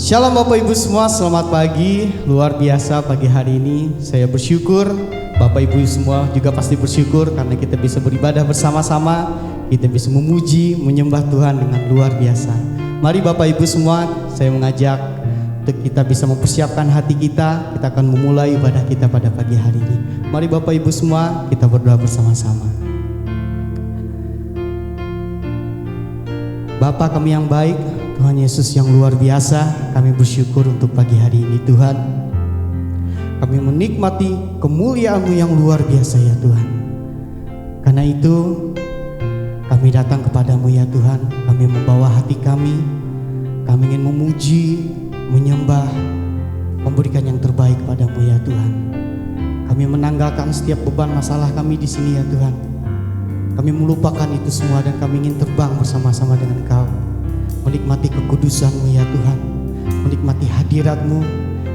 Shalom Bapak Ibu semua, selamat pagi. Luar biasa pagi hari ini saya bersyukur. Bapak Ibu semua juga pasti bersyukur karena kita bisa beribadah bersama-sama. Kita bisa memuji, menyembah Tuhan dengan luar biasa. Mari Bapak Ibu semua, saya mengajak untuk kita bisa mempersiapkan hati kita. Kita akan memulai ibadah kita pada pagi hari ini. Mari Bapak Ibu semua, kita berdoa bersama-sama. Bapa kami yang baik, Tuhan Yesus yang luar biasa, kami bersyukur untuk pagi hari ini Tuhan. Kami menikmati kemuliaan-Mu yang luar biasa ya Tuhan. Karena itu kami datang kepadamu ya Tuhan. Kami membawa hati kami ingin memuji, menyembah, memberikan yang terbaik padamu ya Tuhan. Kami menanggalkan setiap beban masalah kami di sini ya Tuhan. Kami melupakan itu semua dan kami ingin terbang bersama-sama dengan Kau, menikmati kekudusan-Mu ya Tuhan, menikmati hadirat-Mu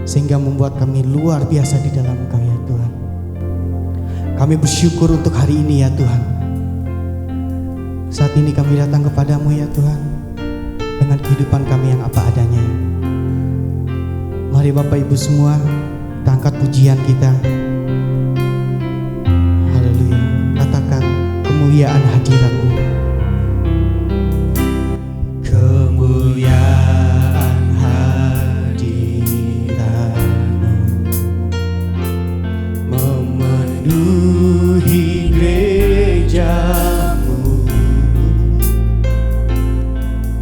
sehingga membuat kami luar biasa di dalam Engkau ya Tuhan. Kami bersyukur untuk hari ini ya Tuhan. Saat ini kami datang kepadamu ya Tuhan dengan kehidupan kami yang apa adanya. Mari Bapak Ibu semua, kita angkat pujian kita. Haleluya. Katakan kemuliaan hadirat-Mu. Kemuliaan hadirat-Mu memenuhi gereja-Mu.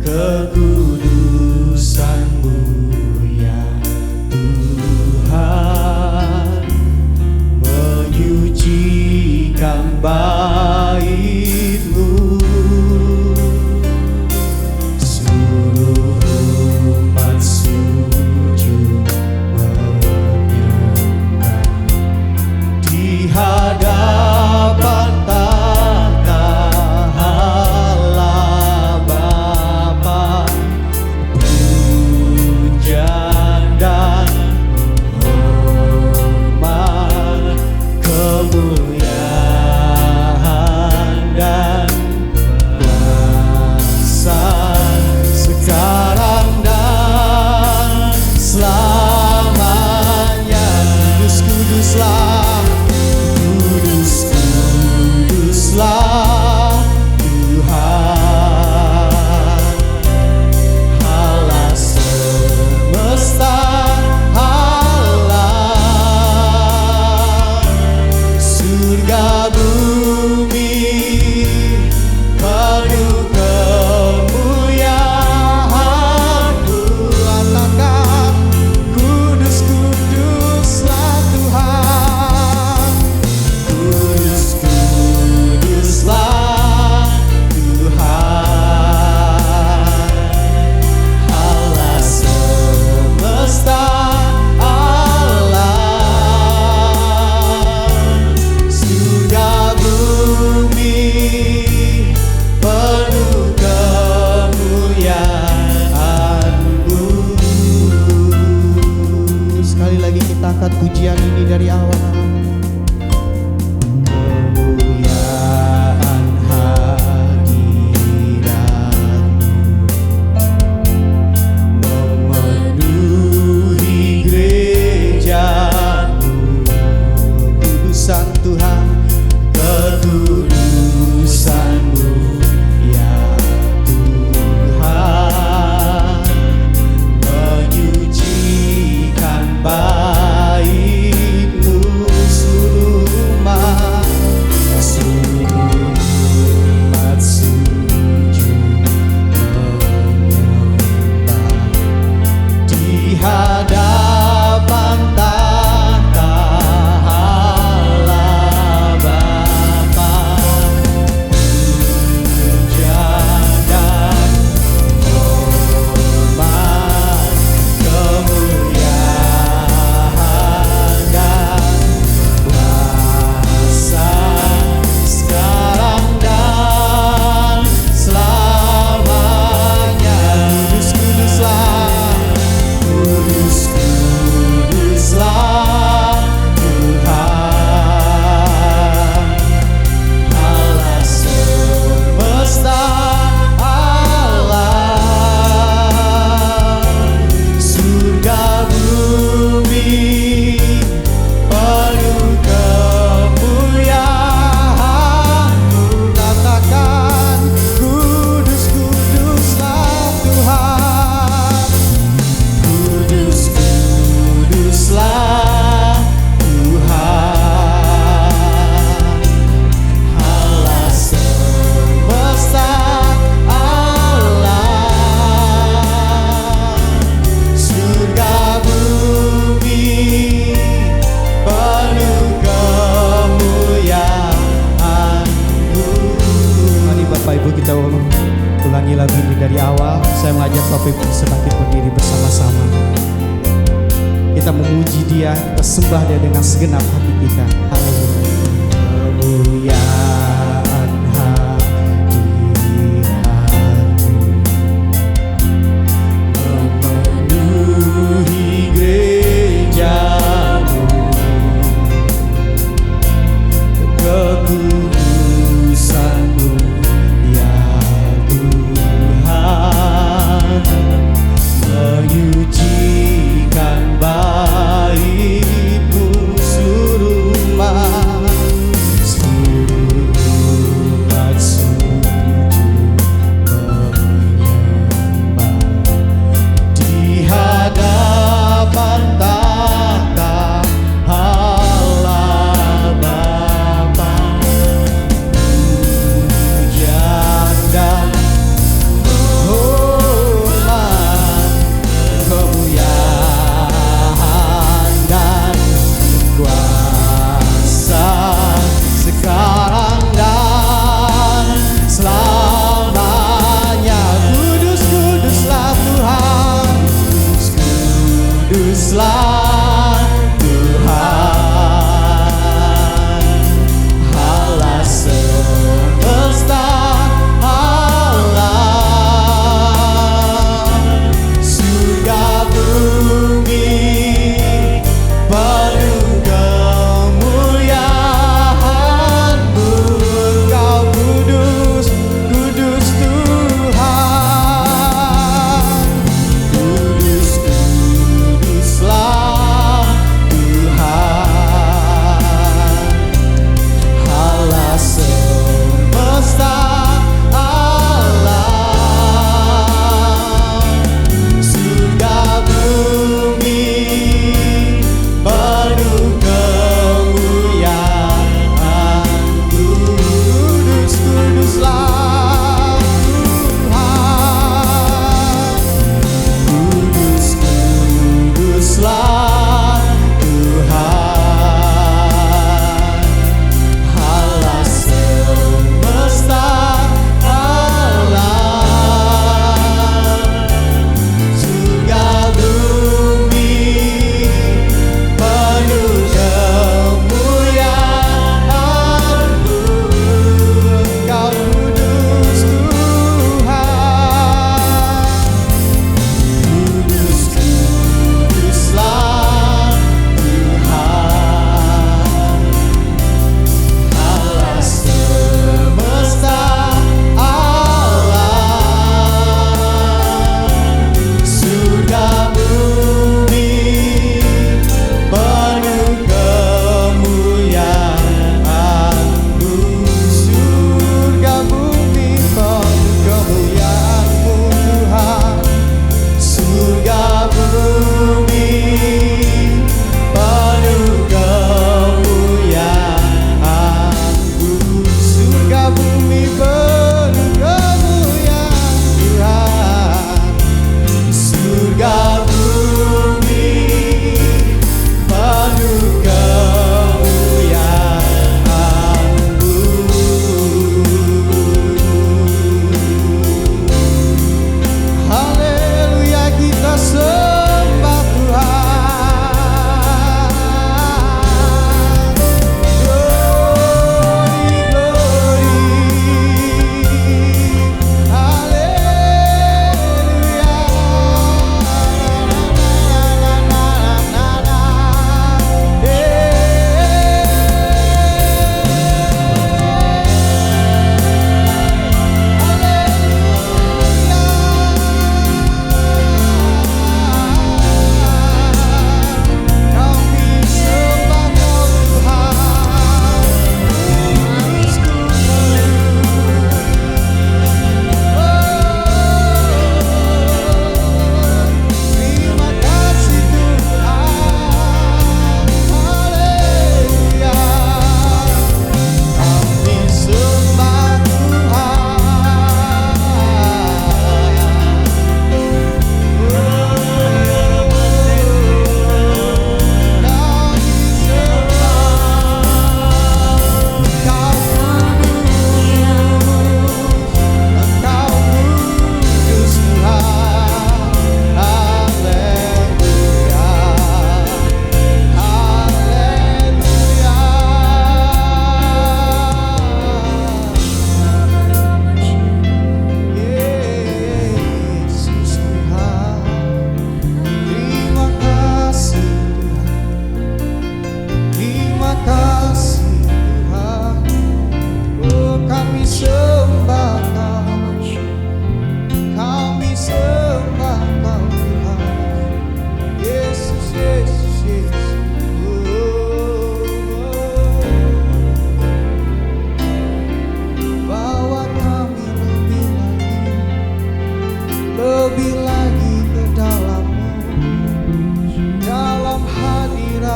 Kekudusan-Mu ya Tuhan menyucikan bait-Mu. Suruh umat sujud menyembah di hadapan tahta Allah Bapa. Pujian dan hormat, kemuliaan dan kuasa sekarang dan selamanya. Kudus-kuduslah, kudus-kuduslah Tuhan Allah semesta alam. Surga bumi penuh kemuliaan-Mu. Katakan kudus-kuduslah Tuhan, kudus-kuduslah Tuhan Allah semesta alam. Surga bumi penuh kemuliaan-Mu. Sekali lagi kita angkat pujian ini dari awal. Kemuliaan hadirat-Mu memenuhi gereja-Mu. Kudusan Tuhan, kekudusan-Mu ya Tuhan menyucikan bait-Mu. Kita memuji Dia, kita sembah Dia dengan segenap hati kita. Haleluya. Kemuliaan hadirat-Mu memenuhi gereja-Mu, kekudusan-Mu ya Tuhan, menyucikan bait-Mu seluruh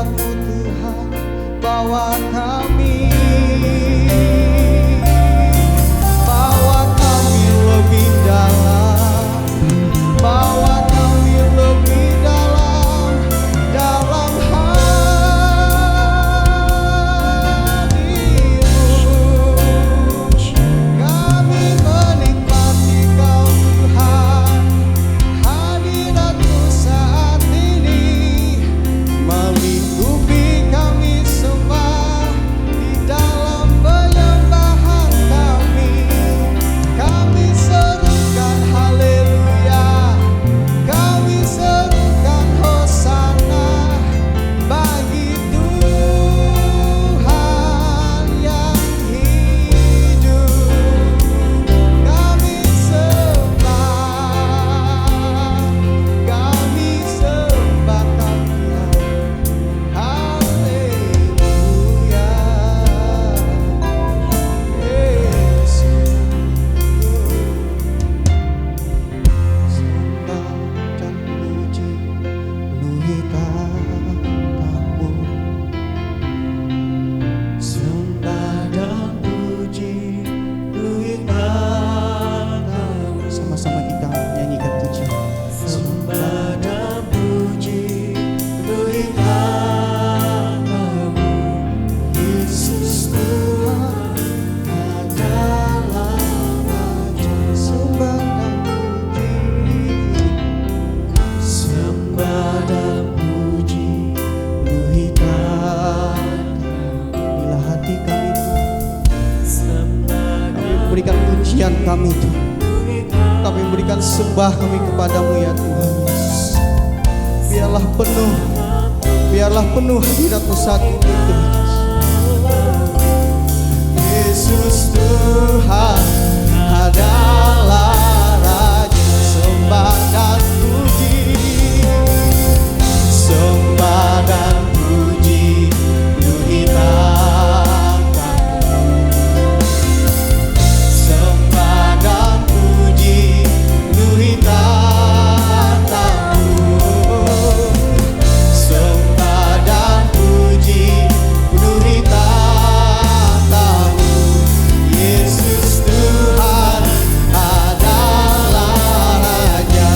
kehendak-Mu Tuhan, bawa kami lebih dalam, bawa kami lebih dalam, dalam hadirat-Mu. Kami menikmati Kau Tuhan, hadirat-Mu saat ini melingkupi kami semua di dalam penyembahan kami. Kami serukan haleluya, kami serukan hosana bagi Tuhan yang hidup. Kami sembah Kau Tuhan, haleluya. Yesus, sembah dan puji penuhi tahta-Mu. Sembah dan puji penuhi tahta-Mu. Sama-sama kita nyanyikan pujian. Sembah dan puji penuhi tahta-Mu. Yesus Tuhan adalah Raja. Sembah dan puji, sembah dan puji penuhi tahta-Mu. Inilah hati kami Tuhan, kami memberikan pujian kami Tuhan, kami memberikan sembah kami kepadamu ya Tuhan Yesus. Biarlah penuh hadirat-Mu saat ini Tuhan Yesus. Tuhan adalah Raja. Sembah dan puji, sembah dan puji penuhi tahta-Mu. Sembah dan puji penuhi tahta-Mu. Sembah dan puji penuhi tahta-Mu. Yesus Tuhan adalah Raja.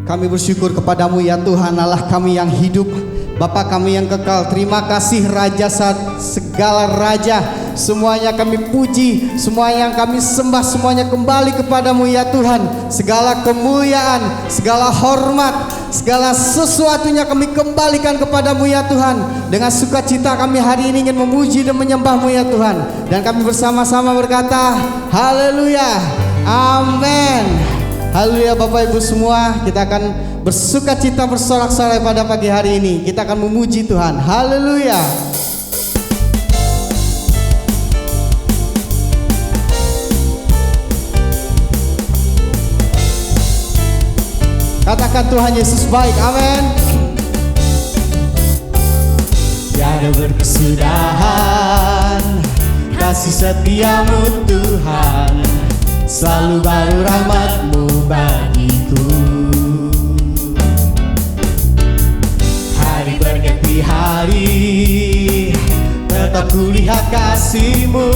Kami bersyukur kepadamu ya Tuhan, Allah kami yang hidup, Bapa kami yang kekal. Terima kasih Raja segala Raja. Semuanya kami puji, semua yang kami sembah, semuanya kembali kepadamu ya Tuhan. Segala kemuliaan, segala hormat, segala sesuatunya kami kembalikan kepadamu ya Tuhan. Dengan sukacita kami hari ini ingin memuji dan menyembahmu ya Tuhan. Dan kami bersama-sama berkata, haleluya, amin. Haleluya Bapak Ibu semua, kita akan bersukacita bersorak-sorai pada pagi hari ini. Kita akan memuji Tuhan. Haleluya. Katakan Tuhan Yesus baik, amin. Tiada berkesudahan kasih setiamu Tuhan, selalu baru rahmat-Mu bagiku. Hari berganti hari, tetap kulihat kasih-Mu,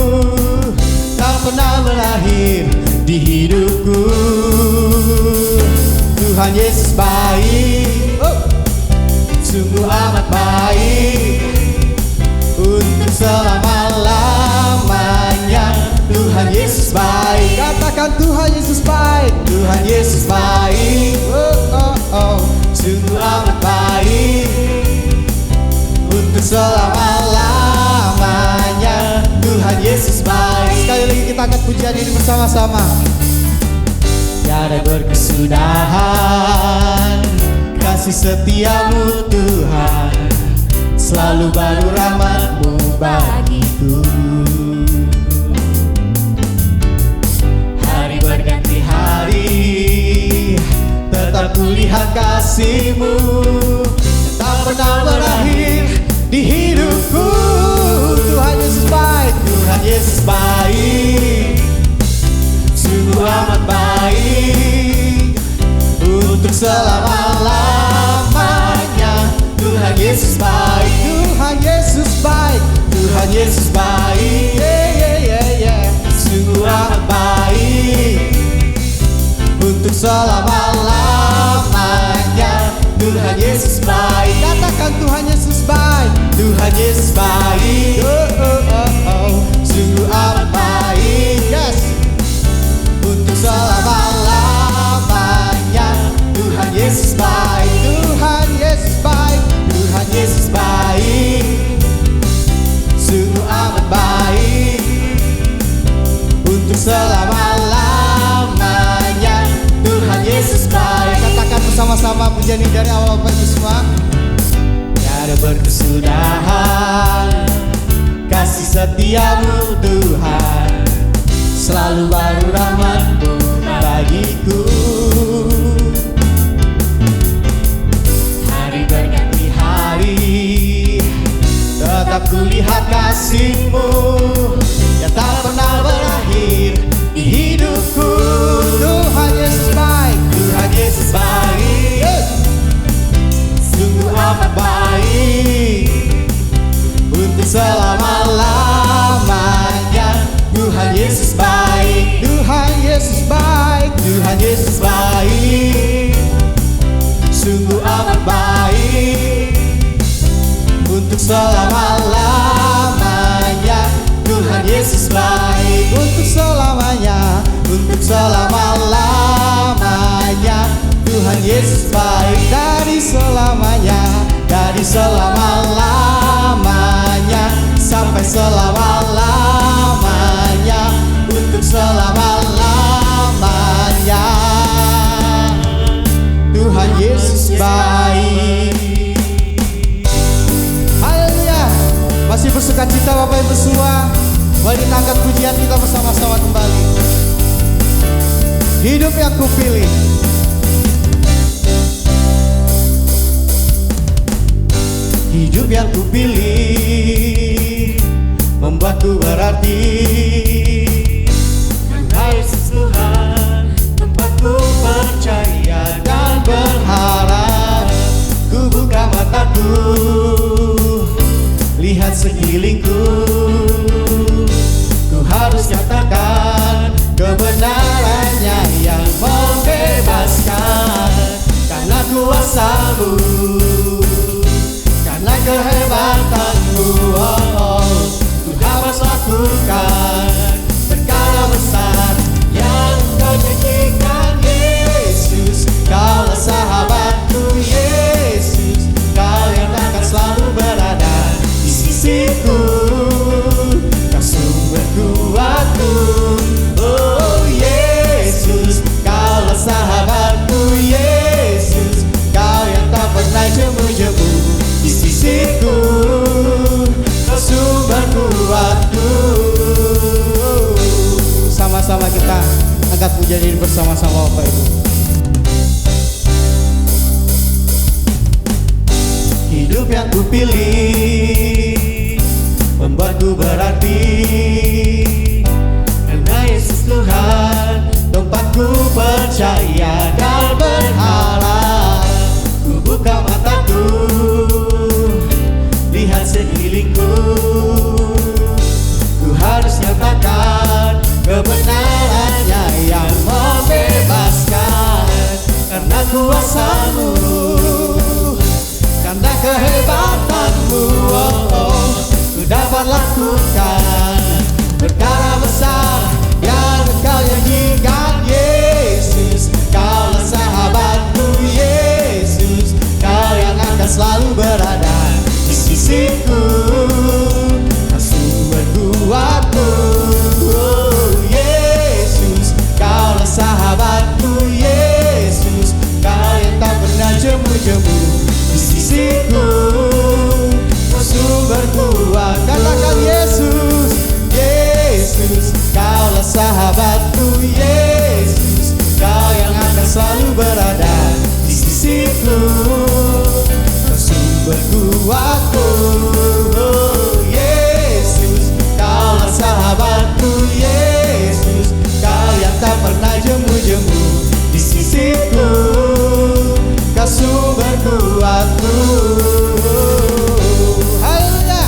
tak pernah berakhir di hidupku. Tuhan Yesus baik, sungguh amat baik, untuk selama-lamanya. Tuhan Yesus baik, katakan Tuhan Yesus baik. Tuhan Yesus baik, sungguh amat baik, untuk selama-lamanya. Tuhan Yesus baik. Sekali lagi kita angkat pujian ini bersama-sama. Tiada berkesudahan kasih setiamu Tuhan, selalu baru rahmat-Mu bagiku. Hari berganti hari, tetap kulihat kasih-Mu, tak pernah berakhir di hidupku. Tuhan Yesus baik, Tuhan Yesus baik, sungguh amat baik, untuk selama-lamanya. Tuhan Yesus baik, Tuhan Yesus baik, Tuhan Yesus baik, sungguh amat baik, untuk selama-lamanya. Tuhan Yesus baik, katakan Tuhan Yesus baik. Tuhan Yesus baik, sungguh amat baik, yes, untuk selama-lamanya. Tuhan Yesus baik, Tuhan Yesus baik, Tuhan Yesus baik, sungguh amat baik, untuk selama-lamanya. Tuhan Yesus baik. Katakan bersama-sama pujian ini dari awal Bapak Ibu semua. Tiada berkesudahan kasih setiamu Tuhan, selalu baru rahmat-Mu bagiku. Hari berganti hari, tetap kulihat kasih-Mu, yang tak pernah berakhir di hidupku. Tuhan Yesus baik, Tuhan Yesus baik, sungguh amat baik, untuk selama-lamanya. Tuhan Yesus baik, Tuhan Yesus baik, Tuhan Yesus baik, sungguh amat baik, untuk selama-lamanya. Tuhan Yesus baik, untuk selamanya, untuk selama-lamanya. Tuhan Yesus baik, dari selamanya, dari selama-lamanya sampai selama-lamanya, untuk selama-lamanya. Tuhan Yesus baik. Haleluya. Masih bersukacita Bapak Ibu semua. Mari kita angkat pujian kita bersama-sama kembali. Hidup yang kupilih, hidup yang kupilih, membuatku berarti. Engkau Yesus Tuhan, tempatku percaya dan berharap. Ku buka mataku, lihat sekelilingku, ku harus katakan kebenarannya yang membebaskan. bersamaku. Karena kehebatanmu, ku dapat lakukan perkara besar yang kau janjikan. Yesus, kaulah sahabatku. Yesus, kau yang akan selalu berada di sisiku. Kau sumber kuatku. Oh Yesus, kaulah sahabatku. Yesus, kau yang tak pernah jemu-jemu di sisiku. Kau sumber kuatku. Sama-sama kita angkat pujian ini bersama-sama Bapak Ibu. Hidup yang ku pilih membuatku berarti, karena Yesus Tuhan tempatku percaya dan berharap. Ku buka mataku, lihat sekelilingku, ku harus nyatakan kebenarannya yang membebaskan. Karena kuasa-Mu, karena kehebatanmu, ku dapat lakukan perkara besar yang Kau janjikan. Yesus, Kaulah sahabatku. Yesus, Kau yang akan selalu berada di sisiku. Kau sumber kuatku. Oh, Yesus, Kaulah sahabatku. Yesus, Kau yang tak pernah jemu-jemu di sisiku. Kau sumber kuat. Katakan Yesus. Yesus, Kaulah sahabatku. Yesus, Kau yang akan selalu berada di sisiku. Kau sumber kuatku. Oh, Yesus, Kaulah sahabatku. Yesus, Kau yang tak pernah jemu-jemu di sisiku. Kau sumber kuatku. Haleluya.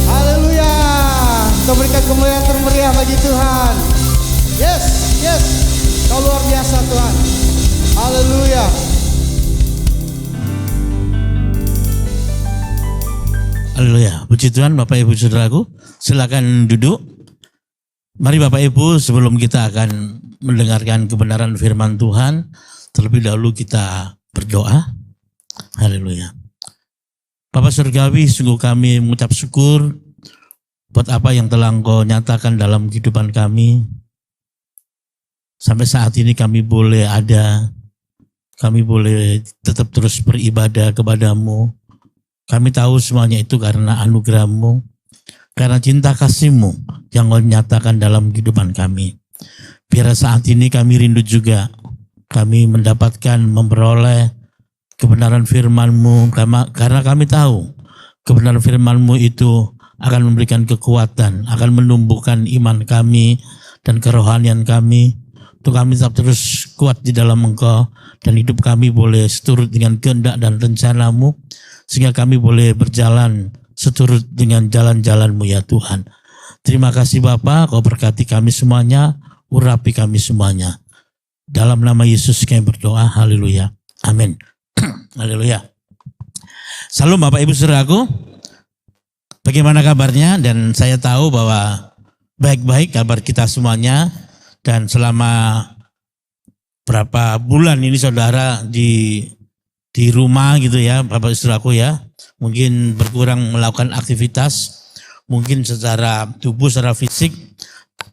Haleluya. Kau berikan kemuliaan termeriah bagi Tuhan. Yes, yes. Kau luar biasa Tuhan. Haleluya. Haleluya. Puji Tuhan Bapak Ibu Saudaraku. Silakan duduk. Mari Bapak Ibu, sebelum kita akan mendengarkan kebenaran firman Tuhan, terlebih dahulu kita berdoa. Haleluya. Bapa Surgawi, sungguh kami mengucap syukur buat apa yang telah Engkau nyatakan dalam kehidupan kami. Sampai saat ini kami boleh ada, kami boleh tetap terus beribadah kepadamu. Kami tahu semuanya itu karena anugerah-Mu, karena cinta kasih-Mu yang Engkau nyatakan dalam kehidupan kami. Biar saat ini kami rindu juga, kami mendapatkan, memperoleh kebenaran firman-Mu, karena kami tahu kebenaran firman-Mu itu akan memberikan kekuatan, akan menumbuhkan iman kami dan kerohanian kami, untuk kami tetap terus kuat di dalam Engkau, dan hidup kami boleh seturut dengan kehendak dan rencana-Mu, sehingga kami boleh berjalan seturut dengan jalan-jalan-Mu ya Tuhan. Terima kasih Bapa, Kau berkati kami semuanya, urapi kami semuanya. Dalam nama Yesus kami berdoa, haleluya, amin. Haleluya. Salam Bapak Ibu Saudaraku. Bagaimana kabarnya? Dan saya tahu bahwa baik-baik kabar kita semuanya. Dan selama berapa bulan ini saudara di rumah gitu ya, Bapak Saudaraku ya. Mungkin berkurang melakukan aktivitas. Mungkin secara tubuh, secara fisik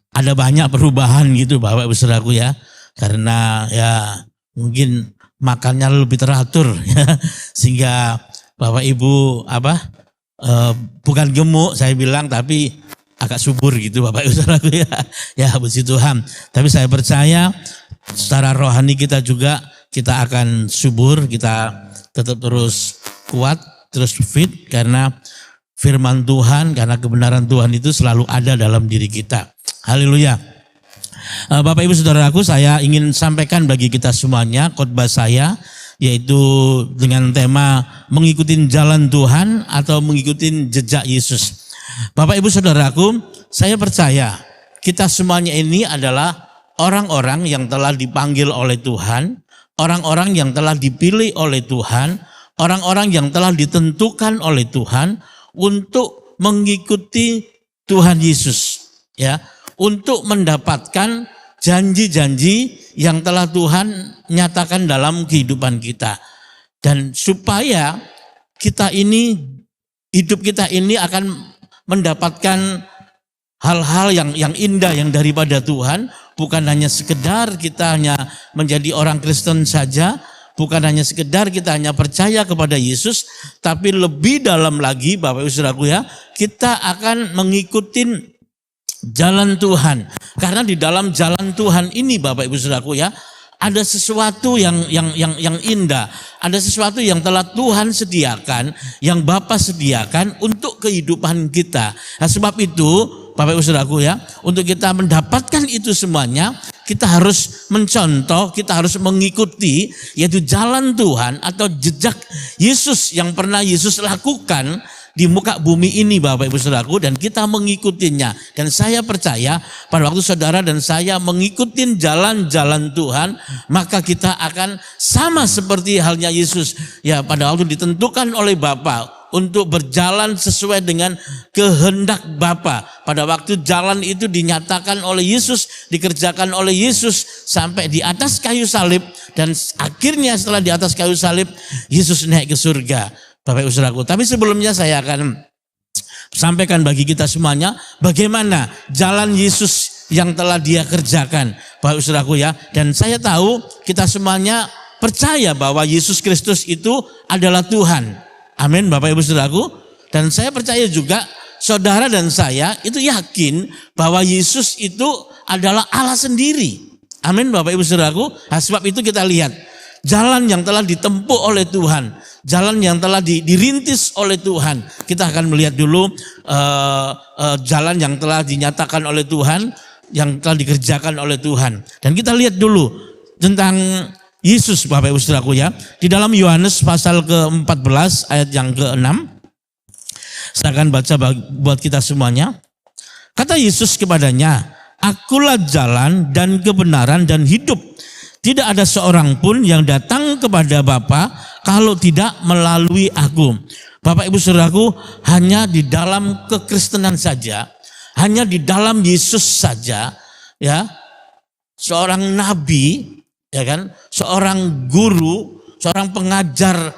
ada banyak perubahan gitu Bapak Ibu Saudaraku ya. Karena ya mungkin makannya lebih teratur ya. Sehingga Bapak Ibu bukan gemuk saya bilang, tapi agak subur gitu Bapak Ibu Saudaraku ya. Ya puji Tuhan. Tapi saya percaya secara rohani kita juga kita akan subur, kita tetap terus kuat, terus fit karena firman Tuhan, karena kebenaran Tuhan itu selalu ada dalam diri kita. Haleluya. Bapak Ibu Saudaraku, saya ingin sampaikan bagi kita semuanya khotbah saya, yaitu dengan tema mengikuti jalan Tuhan atau mengikuti jejak Yesus. Bapak Ibu Saudaraku, saya percaya kita semuanya ini adalah orang-orang yang telah dipanggil oleh Tuhan, orang-orang yang telah dipilih oleh Tuhan, orang-orang yang telah ditentukan oleh Tuhan untuk mengikuti Tuhan Yesus, ya, untuk mendapatkan janji-janji yang telah Tuhan nyatakan dalam kehidupan kita. Dan supaya kita ini, hidup kita ini akan mendapatkan hal-hal yang indah yang daripada Tuhan, bukan hanya sekedar kita hanya menjadi orang Kristen saja, bukan hanya sekedar kita hanya percaya kepada Yesus, tapi lebih dalam lagi Bapak Ibu Saudaraku ya, kita akan mengikuti jalan Tuhan. Karena di dalam jalan Tuhan ini Bapak Ibu Saudaraku ya, ada sesuatu yang indah, ada sesuatu yang telah Tuhan sediakan, yang Bapa sediakan untuk kehidupan kita. Nah, sebab itu Bapak Ibu Saudaraku ya, untuk kita mendapatkan itu semuanya, kita harus mencontoh, kita harus mengikuti, yaitu jalan Tuhan atau jejak Yesus yang pernah Yesus lakukan di muka bumi ini Bapak Ibu Saudaraku, dan kita mengikutinya. Dan saya percaya pada waktu saudara dan saya mengikuti jalan-jalan Tuhan, maka kita akan sama seperti halnya Yesus. Ya, pada waktu ditentukan oleh Bapa untuk berjalan sesuai dengan kehendak Bapa. Pada waktu jalan itu dinyatakan oleh Yesus, dikerjakan oleh Yesus sampai di atas kayu salib, dan akhirnya setelah di atas kayu salib Yesus naik ke surga. Bapak Ibu Saudaraku, tapi sebelumnya saya akan sampaikan bagi kita semuanya bagaimana jalan Yesus yang telah Dia kerjakan, Bapak Ibu Saudaraku ya. Dan saya tahu kita semuanya percaya bahwa Yesus Kristus itu adalah Tuhan. Amin Bapak Ibu Saudaraku. Dan saya percaya juga saudara dan saya itu yakin bahwa Yesus itu adalah Allah sendiri. Amin Bapak Ibu Saudaraku. Nah, sebab itu kita lihat jalan yang telah ditempuh oleh Tuhan, jalan yang telah dirintis oleh Tuhan. Kita akan melihat dulu jalan yang telah dinyatakan oleh Tuhan, yang telah dikerjakan oleh Tuhan. Dan kita lihat dulu tentang Yesus Bapak Ibu Saudaraku ya. Di dalam Yohanes pasal ke-14 ayat yang ke-6. Saya akan baca buat kita semuanya. Kata Yesus kepadanya, "Akulah jalan dan kebenaran dan hidup. Tidak ada seorang pun yang datang kepada Bapa kalau tidak melalui aku." Bapak Ibu Saudaraku, hanya di dalam kekristenan saja, hanya di dalam Yesus saja, ya, seorang nabi, ya kan, seorang guru, seorang pengajar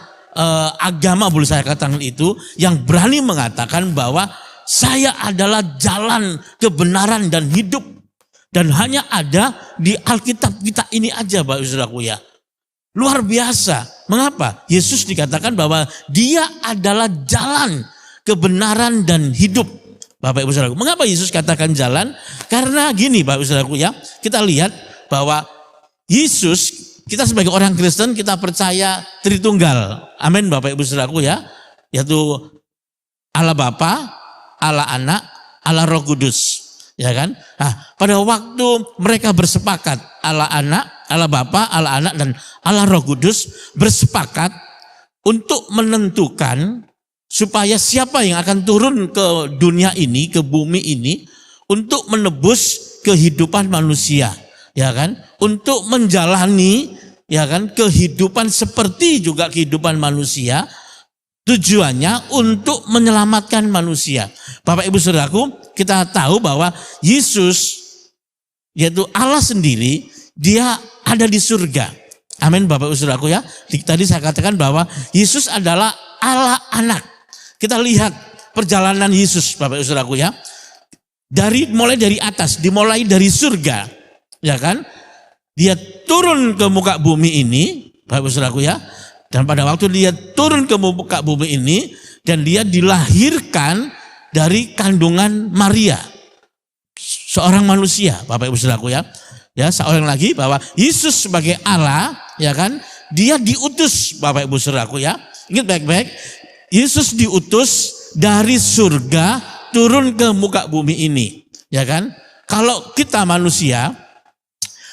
agama boleh saya katakan itu, yang berani mengatakan bahwa saya adalah jalan, kebenaran dan hidup. Dan hanya ada di Alkitab kita ini aja Bapak Ibu Saudaraku ya. Luar biasa. Mengapa? Yesus dikatakan bahwa Dia adalah jalan, kebenaran dan hidup. Bapak Ibu Saudaraku. Mengapa Yesus katakan jalan? Karena gini Bapak Ibu Saudaraku ya. Kita lihat bahwa Yesus, kita sebagai orang Kristen kita percaya Tritunggal. Amin Bapak Ibu Saudaraku ya. Yaitu Allah Bapa, Allah Anak, Allah Roh Kudus. Ya kan? Nah, pada waktu mereka bersepakat, Allah Anak, Allah Bapa, Allah Anak dan Allah Roh Kudus bersepakat untuk menentukan supaya siapa yang akan turun ke dunia ini, ke bumi ini untuk menebus kehidupan manusia, ya kan? Untuk menjalani, ya kan, kehidupan seperti juga kehidupan manusia. Tujuannya untuk menyelamatkan manusia. Bapak Ibu Saudaraku, kita tahu bahwa Yesus, yaitu Allah sendiri, Dia ada di surga. Amin Bapak Ibu Saudaraku ya. Tadi saya katakan bahwa Yesus adalah Allah Anak. Kita lihat perjalanan Yesus Bapak Ibu Saudaraku ya. Mulai dari atas, dimulai dari surga. Ya kan? Dia turun ke muka bumi ini, Bapak Ibu Saudaraku ya. Dan pada waktu Dia turun ke muka bumi ini, dan Dia dilahirkan dari kandungan Maria, seorang manusia, Bapak Ibu Saudaraku ya. Ya, seorang lagi bahwa Yesus sebagai Allah, ya kan, Dia diutus Bapak Ibu Saudaraku ya. Ingat baik-baik, Yesus diutus dari surga turun ke muka bumi ini, ya kan. Kalau kita manusia,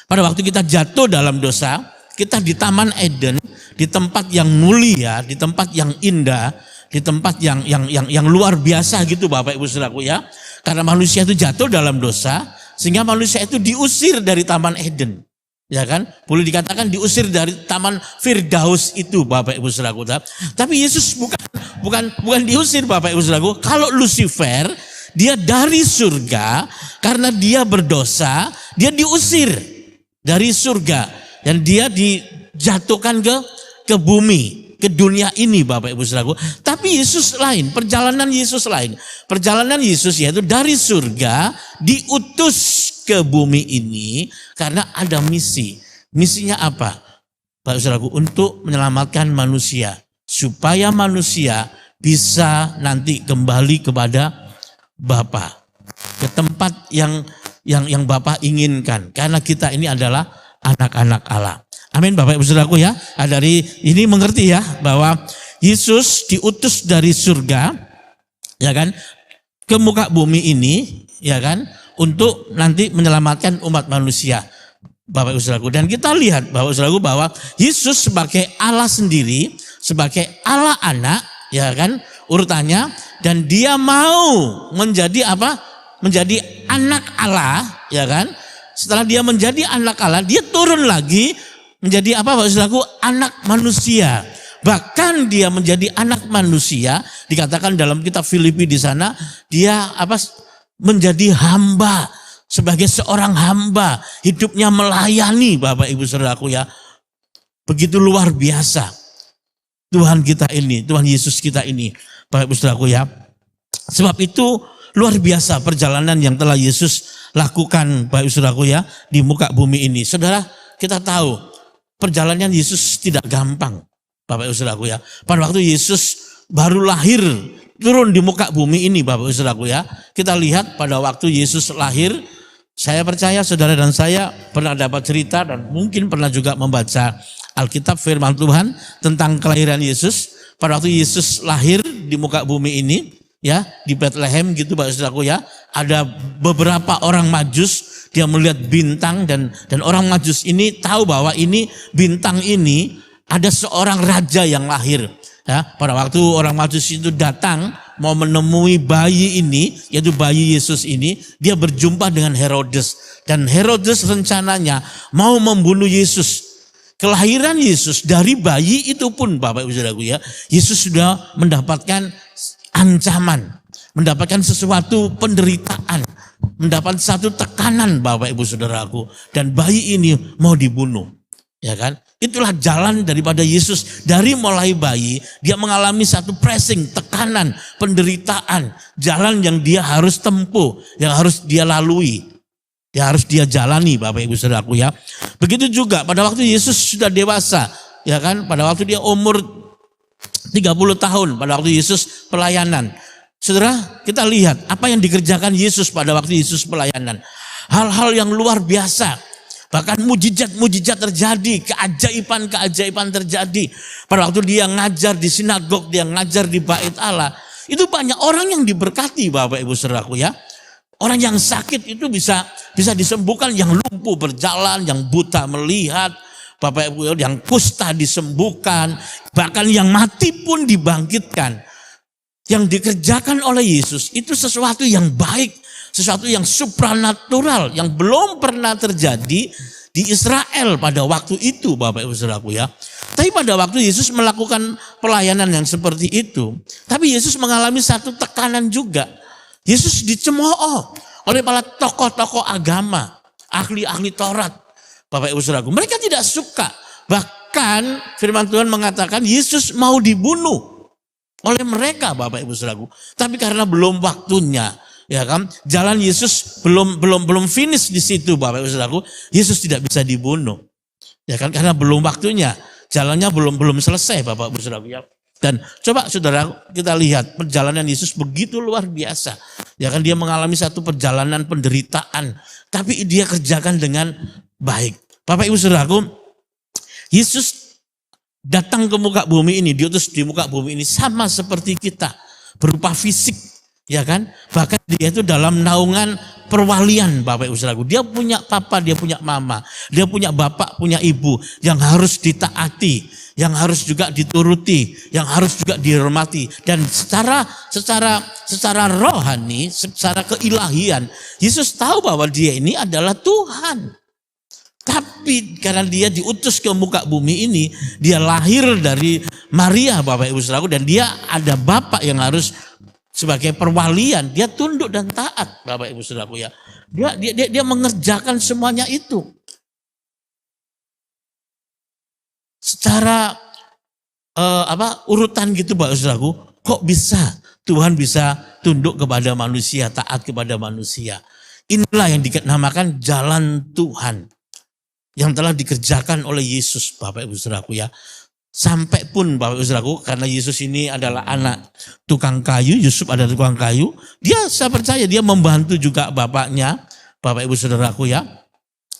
pada waktu kita jatuh dalam dosa, kita di Taman Eden, di tempat yang mulia, di tempat yang indah, di tempat yang luar biasa gitu Bapak Ibu Saudaraku ya. Karena manusia itu jatuh dalam dosa, Sehingga manusia itu diusir dari Taman Eden. Ya kan? Boleh dikatakan diusir dari Taman Firdaus itu, Bapak Ibu Saudaraku. Tapi Yesus bukan diusir, Bapak Ibu Saudaraku. Kalau Lucifer, dia dari surga karena dia berdosa, dia diusir dari surga dan dia dijatuhkan ke bumi, ke dunia ini, Bapak Ibu Saudaraku. Tapi Yesus lain, perjalanan Yesus lain. Perjalanan Yesus yaitu dari surga diutus ke bumi ini karena ada misi. Misinya apa? Bapak Saudaraku, untuk menyelamatkan manusia supaya manusia bisa nanti kembali kepada Bapa, ke tempat yang Bapa inginkan. Karena kita ini adalah anak-anak Allah. Amin, Bapak Ibu Saudaraku ya. Dari ini mengerti ya bahwa Yesus diutus dari surga, ya kan, ke muka bumi ini, ya kan, untuk nanti menyelamatkan umat manusia, Bapak Ibu Saudaraku. Dan kita lihat Bapak Ibu Saudaraku bahwa Yesus sebagai Allah sendiri, sebagai Allah anak, ya kan, urutannya, dan dia mau menjadi apa? Menjadi anak Allah, ya kan? Setelah dia menjadi anak Allah, dia turun lagi menjadi apa, Bapak Saudaraku? Anak manusia. Bahkan dia menjadi anak manusia, dikatakan dalam kitab Filipi di sana, dia apa? Menjadi hamba, sebagai seorang hamba, hidupnya melayani, Bapak Ibu Saudaraku ya. Begitu luar biasa Tuhan kita ini, Tuhan Yesus kita ini, Bapak Ibu Saudaraku ya. Sebab itu luar biasa perjalanan yang telah Yesus lakukan, Bapak Ibu Saudaraku ya, di muka bumi ini. Saudara, kita tahu perjalanan Yesus tidak gampang, Bapak Ibu Saudaraku ya. Pada waktu Yesus baru lahir, turun di muka bumi ini, Bapak Ibu Saudaraku ya. Kita lihat pada waktu Yesus lahir, saya percaya saudara dan saya pernah dapat cerita dan mungkin pernah juga membaca Alkitab firman Tuhan tentang kelahiran Yesus. Pada waktu Yesus lahir di muka bumi ini, ya, di Bethlehem gitu, Bapak Saudaraku ya, ada beberapa orang Majus, dia melihat bintang dan orang Majus ini tahu bahwa ini bintang ini ada seorang raja yang lahir. Ya, pada waktu orang Majus itu datang mau menemui bayi ini, yaitu bayi Yesus ini, dia berjumpa dengan Herodes. Dan Herodes rencananya mau membunuh Yesus. Kelahiran Yesus dari bayi itu pun, Bapak Ibu Saudaraku ya, Yesus sudah mendapatkan ancaman, mendapatkan sesuatu penderitaan, mendapat satu tekanan, Bapak Ibu Saudaraku. Dan bayi ini mau dibunuh. Ya kan? Itulah jalan daripada Yesus. Dari mulai bayi, dia mengalami satu pressing, tekanan, penderitaan. Jalan yang dia harus tempuh, yang harus dia lalui. Yang harus dia jalani, Bapak Ibu Saudaraku ya. Begitu juga pada waktu Yesus sudah dewasa. Ya kan? Pada waktu dia umur 30 tahun, pada waktu Yesus pelayanan. Saudara, kita lihat apa yang dikerjakan Yesus pada waktu Yesus pelayanan. Hal-hal yang luar biasa. Bahkan mujizat-mujizat terjadi, keajaiban-keajaiban terjadi. Pada waktu dia ngajar di sinagog, dia ngajar di bait Allah. Itu banyak orang yang diberkati, Bapak Ibu Saudaraku ya. Orang yang sakit itu bisa disembuhkan, yang lumpuh berjalan, yang buta melihat, Bapak Ibu, yang kusta disembuhkan, bahkan yang mati pun dibangkitkan. Yang dikerjakan oleh Yesus itu sesuatu yang baik, sesuatu yang supranatural yang belum pernah terjadi di Israel pada waktu itu, Bapak Ibu Saudaraku ya. Tapi pada waktu Yesus melakukan pelayanan yang seperti itu, tapi Yesus mengalami satu tekanan juga. Yesus dicemooh oleh para tokoh-tokoh agama, ahli-ahli Taurat, Bapak Ibu Saudaraku. Mereka tidak suka. Bahkan firman Tuhan mengatakan Yesus mau dibunuh oleh mereka, Bapak Ibu Saudaraku. Tapi karena belum waktunya, ya kan, jalan Yesus belum finish di situ, Bapak Ibu Saudaraku. Yesus tidak bisa dibunuh, ya kan, karena belum waktunya, jalannya belum selesai, Bapak Ibu Saudaraku ya. Dan coba saudara kita lihat perjalanan Yesus begitu luar biasa, ya kan, dia mengalami satu perjalanan penderitaan, tapi dia kerjakan dengan baik. Bapak Ibu Saudaraku, Yesus datang ke muka bumi ini, diutus di muka bumi ini sama seperti kita, berupa fisik, ya kan? Bahkan dia itu dalam naungan perwalian, Bapak Ibu Saudaraku. Dia punya papa, dia punya mama, dia punya bapak, punya ibu yang harus ditaati, yang harus juga dituruti, yang harus juga dihormati. Dan secara rohani, secara keilahian, Yesus tahu bahwa dia ini adalah Tuhan. Tapi karena dia diutus ke muka bumi ini, dia lahir dari Maria, Bapak Ibu Saudaraku, dan dia ada Bapak yang harus sebagai perwalian, dia tunduk dan taat, Bapak Ibu Saudaraku ya. Dia mengerjakan semuanya itu. Secara urutan gitu, Bapak Ibu Saudaraku, kok bisa Tuhan bisa tunduk kepada manusia, taat kepada manusia. Inilah yang dinamakan jalan Tuhan yang telah dikerjakan oleh Yesus, Bapak Ibu Saudaraku ya. Sampai pun Bapak Ibu Saudaraku, karena Yesus ini adalah anak tukang kayu, Yusuf adalah tukang kayu, saya percaya dia membantu juga bapaknya, Bapak Ibu Saudaraku ya.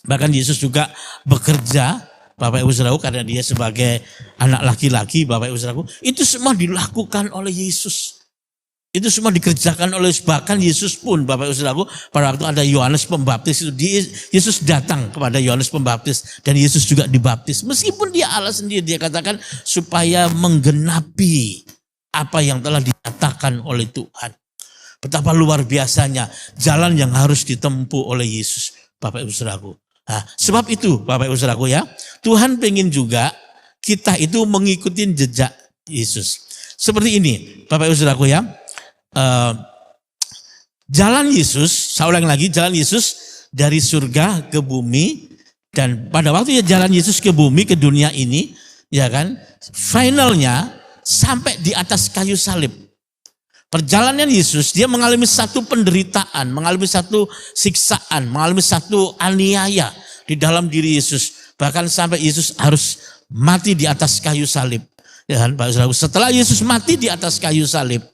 Bahkan Yesus juga bekerja, Bapak Ibu Saudaraku, karena dia sebagai anak laki-laki, Bapak Ibu Saudaraku, itu semua dilakukan oleh Yesus. Itu semua dikerjakan oleh, bahkan Yesus pun, Bapak Ibu Saudaraku, pada waktu ada Yohanes Pembaptis itu, Yesus datang kepada Yohanes Pembaptis dan Yesus juga dibaptis. Meskipun dia Allah sendiri, dia katakan supaya menggenapi apa yang telah dinyatakan oleh Tuhan. Betapa luar biasanya jalan yang harus ditempuh oleh Yesus, Bapak Ibu Saudaraku. Nah, sebab itu Bapak Ibu Saudaraku ya, Tuhan pengen juga kita itu mengikuti jejak Yesus. Seperti ini Bapak Ibu Saudaraku ya. Jalan Yesus, saya ulang lagi, jalan Yesus dari surga ke bumi, dan pada waktu jalan Yesus ke bumi, ke dunia ini, ya kan, finalnya sampai di atas kayu salib. Perjalanan Yesus, dia mengalami satu penderitaan, mengalami satu siksaan, mengalami satu aniaya di dalam diri Yesus. Bahkan sampai Yesus harus mati di atas kayu salib. Ya kan, Pak Saudara. Setelah Yesus mati di atas kayu salib,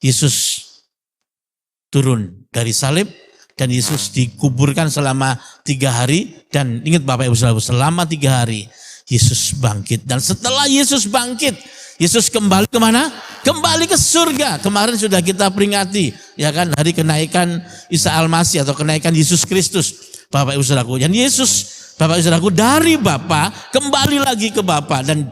Yesus turun dari salib dan Yesus dikuburkan selama 3 hari. Dan ingat Bapak Ibu Saudara, selama 3 hari Yesus bangkit. Dan setelah Yesus bangkit, Yesus kembali kemana? Kembali ke surga. Kemarin sudah kita peringati, ya kan, hari kenaikan Isa Al-Masih atau kenaikan Yesus Kristus, Bapak Ibu Saudaraku. Dan Yesus, Bapak Ibu Saudaraku, dari Bapa kembali lagi ke Bapa, dan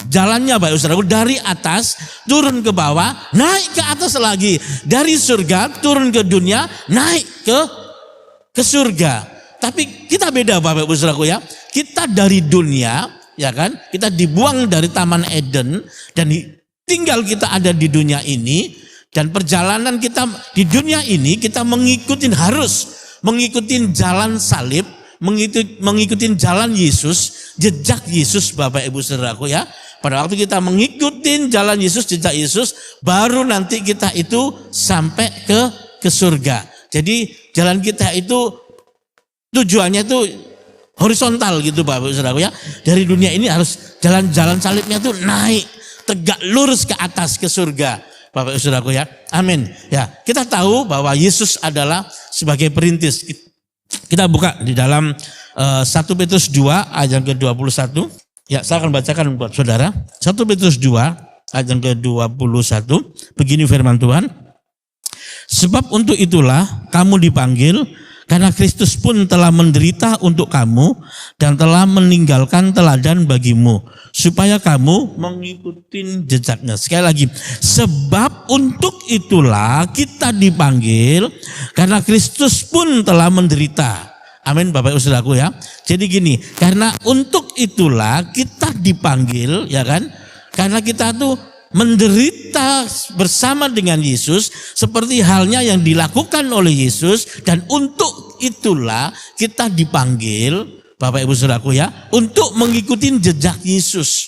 jalannya Bapak Ibu Saudaraku dari atas turun ke bawah, naik ke atas lagi, dari surga turun ke dunia, naik ke surga. Tapi kita beda Bapak Ibu Saudaraku ya. Kita dari dunia, ya kan? Kita dibuang dari Taman Eden dan tinggal kita ada di dunia ini, dan perjalanan kita di dunia ini kita harus mengikuti jalan salib, mengikuti jalan Yesus, jejak Yesus Bapak Ibu Saudaraku ya. Pada waktu kita mengikuti jalan Yesus, jejak Yesus, baru nanti kita itu sampai ke surga. Jadi jalan kita itu tujuannya itu horizontal gitu Bapak Ibu Saudaraku ya. Dari dunia ini harus jalan salibnya itu naik tegak lurus ke atas ke surga, Bapak Ibu Saudaraku ya. Amin. Ya, kita tahu bahwa Yesus adalah sebagai perintis. Kita buka di dalam 1 Petrus 2 ayat ke-21. Ya, saya akan bacakan buat saudara. 1 Petrus 2 ayat ke-21. Begini firman Tuhan. Sebab untuk itulah kamu dipanggil, karena Kristus pun telah menderita untuk kamu dan telah meninggalkan teladan bagimu, supaya kamu mengikuti jejaknya. Sekali lagi, sebab untuk itulah kita dipanggil, karena Kristus pun telah menderita. Amin Bapak Ibu Saudaraku ya. Jadi gini, karena untuk itulah kita dipanggil, ya kan? Karena kita tuh menderita bersama dengan Yesus seperti halnya yang dilakukan oleh Yesus, dan untuk itulah kita dipanggil Bapak Ibu Saudaraku ya, untuk mengikuti jejak Yesus.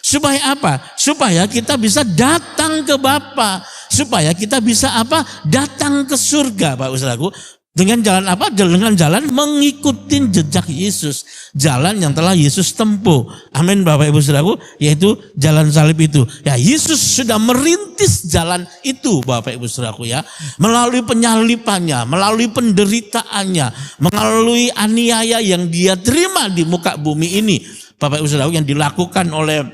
Supaya apa? Supaya kita bisa datang ke Bapa, supaya kita bisa apa? Datang ke surga Bapak Ibu Saudaraku. Dengan jalan apa? Dengan jalan mengikuti jejak Yesus. Jalan yang telah Yesus tempuh. Amin Bapak Ibu Saudaraku. Yaitu jalan salib itu. Ya, Yesus sudah merintis jalan itu Bapak Ibu Saudaraku ya. Melalui penyalipannya, melalui penderitaannya, melalui aniaya yang dia terima di muka bumi ini. Bapak Ibu Saudaraku, yang dilakukan oleh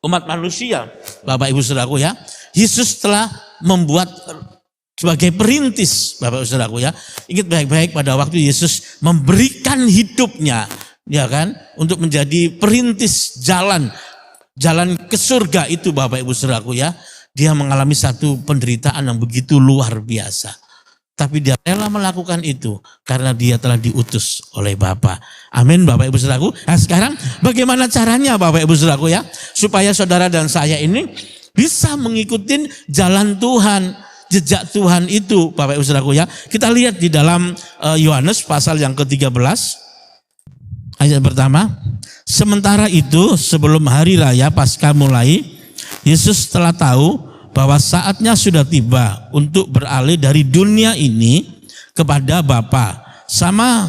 umat manusia. Bapak Ibu Saudaraku ya. Yesus telah membuat sebagai perintis Bapak Ibu Saudaraku ya. Ingat baik-baik pada waktu Yesus memberikan hidupnya, ya kan, untuk menjadi perintis jalan jalan ke surga itu Bapak Ibu Saudaraku ya, dia mengalami satu penderitaan yang begitu luar biasa. Tapi dia rela melakukan itu karena dia telah diutus oleh Bapa. Amin Bapak Ibu Saudaraku. Nah sekarang bagaimana caranya Bapak Ibu Saudaraku ya, supaya saudara dan saya ini bisa mengikuti jalan Tuhan, jejak Tuhan itu Bapak Ibu Saudaraku ya. Kita lihat di dalam Yohanes pasal yang ke-13 ayat pertama. Sementara itu sebelum hari raya Paskah mulai, Yesus telah tahu bahwa saatnya sudah tiba untuk beralih dari dunia ini kepada Bapa. Sama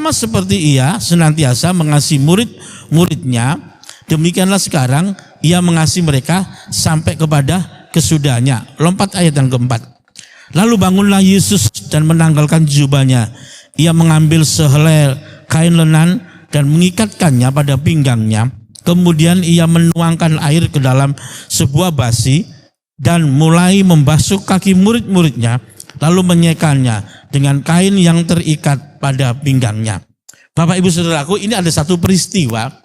seperti ia senantiasa mengasihi murid-muridnya, demikianlah sekarang ia mengasihi mereka sampai kepada kesudahannya. Lompat ayat yang keempat. Lalu bangunlah Yesus dan menanggalkan jubahnya. Ia mengambil sehelai kain lenan dan mengikatkannya pada pinggangnya. Kemudian ia menuangkan air ke dalam sebuah basi dan mulai membasuh kaki murid-muridnya, lalu menyekannya dengan kain yang terikat pada pinggangnya. Bapak Ibu Saudaraku, ini ada satu peristiwa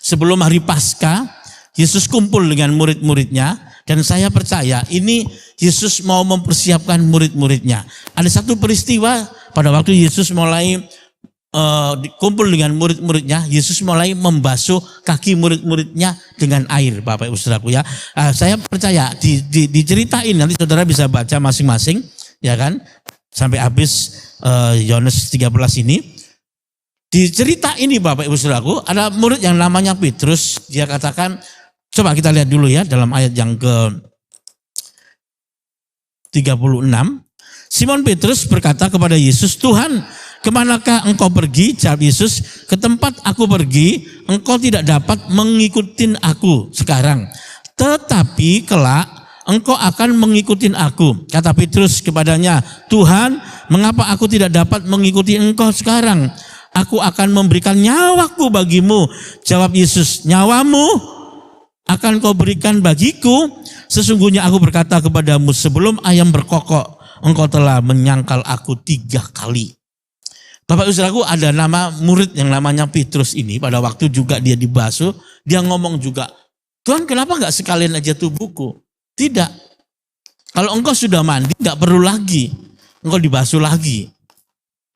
sebelum hari Paskah, Yesus kumpul dengan murid-muridnya, dan saya percaya ini Yesus mau mempersiapkan murid-muridnya. Ada satu peristiwa pada waktu Yesus mulai kumpul dengan murid-muridnya, Yesus mulai membasuh kaki murid-muridnya dengan air, Bapak Ibu Saudaraku ya. Saya percaya di cerita ini nanti saudara bisa baca masing-masing, ya kan, sampai habis Yohanes 13 ini. Di cerita ini Bapak Ibu Saudaraku ada murid yang namanya Petrus. Dia katakan, coba kita lihat dulu ya dalam ayat yang ke-36. Simon Petrus berkata kepada Yesus, Tuhan, kemanakah engkau pergi? Jawab Yesus, ke tempat aku pergi, engkau tidak dapat mengikuti aku sekarang. Tetapi kelak engkau akan mengikuti aku. Kata Petrus kepadanya, Tuhan, mengapa aku tidak dapat mengikuti engkau sekarang? Aku akan memberikan nyawaku bagimu. Jawab Yesus, nyawamu akan kau berikan bagiku. Sesungguhnya aku berkata kepadamu, sebelum ayam berkokok, engkau telah menyangkal aku 3 kali. Bapak Ibu Saudaraku, ada nama murid yang namanya Petrus ini, pada waktu juga dia dibasuh, dia ngomong juga, Tuhan kenapa enggak sekalian aja tubuhku? Tidak. Kalau engkau sudah mandi, enggak perlu lagi. Engkau dibasuh lagi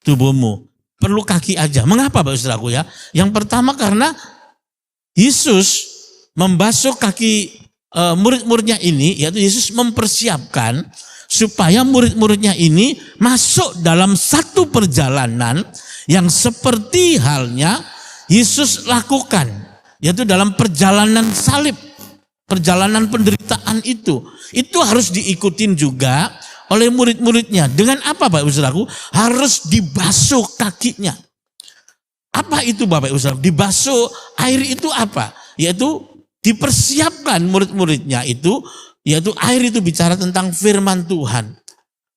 tubuhmu. Perlu kaki aja. Mengapa Bapak Ibu Saudaraku ya? Yang pertama karena Yesus membasuh kaki murid-muridnya ini, yaitu Yesus mempersiapkan supaya murid-muridnya ini masuk dalam satu perjalanan yang seperti halnya Yesus lakukan, yaitu dalam perjalanan salib, perjalanan penderitaan itu harus diikutin juga oleh murid-muridnya. Dengan apa Bapak Ibu Saudaraku? Harus dibasuh kakinya. Apa itu Bapak Ibu Saudaraku? Dibasuh air itu apa? Yaitu dipersiapkan murid-muridnya itu, yaitu air itu bicara tentang firman Tuhan.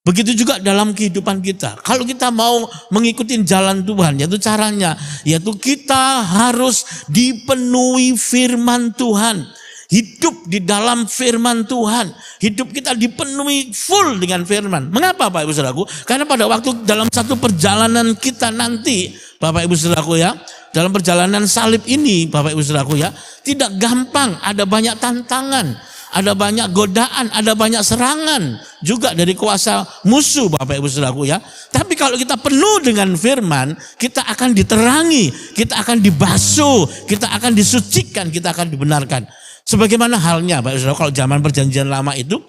Begitu juga dalam kehidupan kita. Kalau kita mau mengikuti jalan Tuhan, yaitu caranya, yaitu kita harus dipenuhi firman Tuhan. Hidup di dalam firman Tuhan. Hidup kita dipenuhi full dengan firman. Mengapa Bapak Ibu Saudaraku? Karena pada waktu dalam satu perjalanan kita nanti, Bapak Ibu Saudaraku ya, dalam perjalanan salib ini Bapak Ibu Saudaraku ya, tidak gampang, ada banyak tantangan. Ada banyak godaan, ada banyak serangan juga dari kuasa musuh Bapak Ibu Saudaraku ya. Tapi kalau kita penuh dengan firman, kita akan diterangi, kita akan dibasuh, kita akan disucikan, kita akan dibenarkan. Sebagaimana halnya Bapak Ibu Saudaraku, kalau zaman perjanjian lama itu,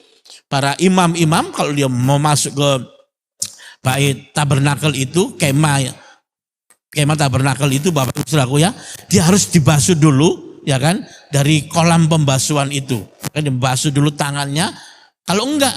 para imam-imam kalau dia mau masuk ke bait tabernakel itu, kemah tabernakel itu Bapak Ibu Saudaraku ya, dia harus dibasuh dulu. Ya kan, dari kolam pembasuhan itu kan dibasuh dulu tangannya, kalau enggak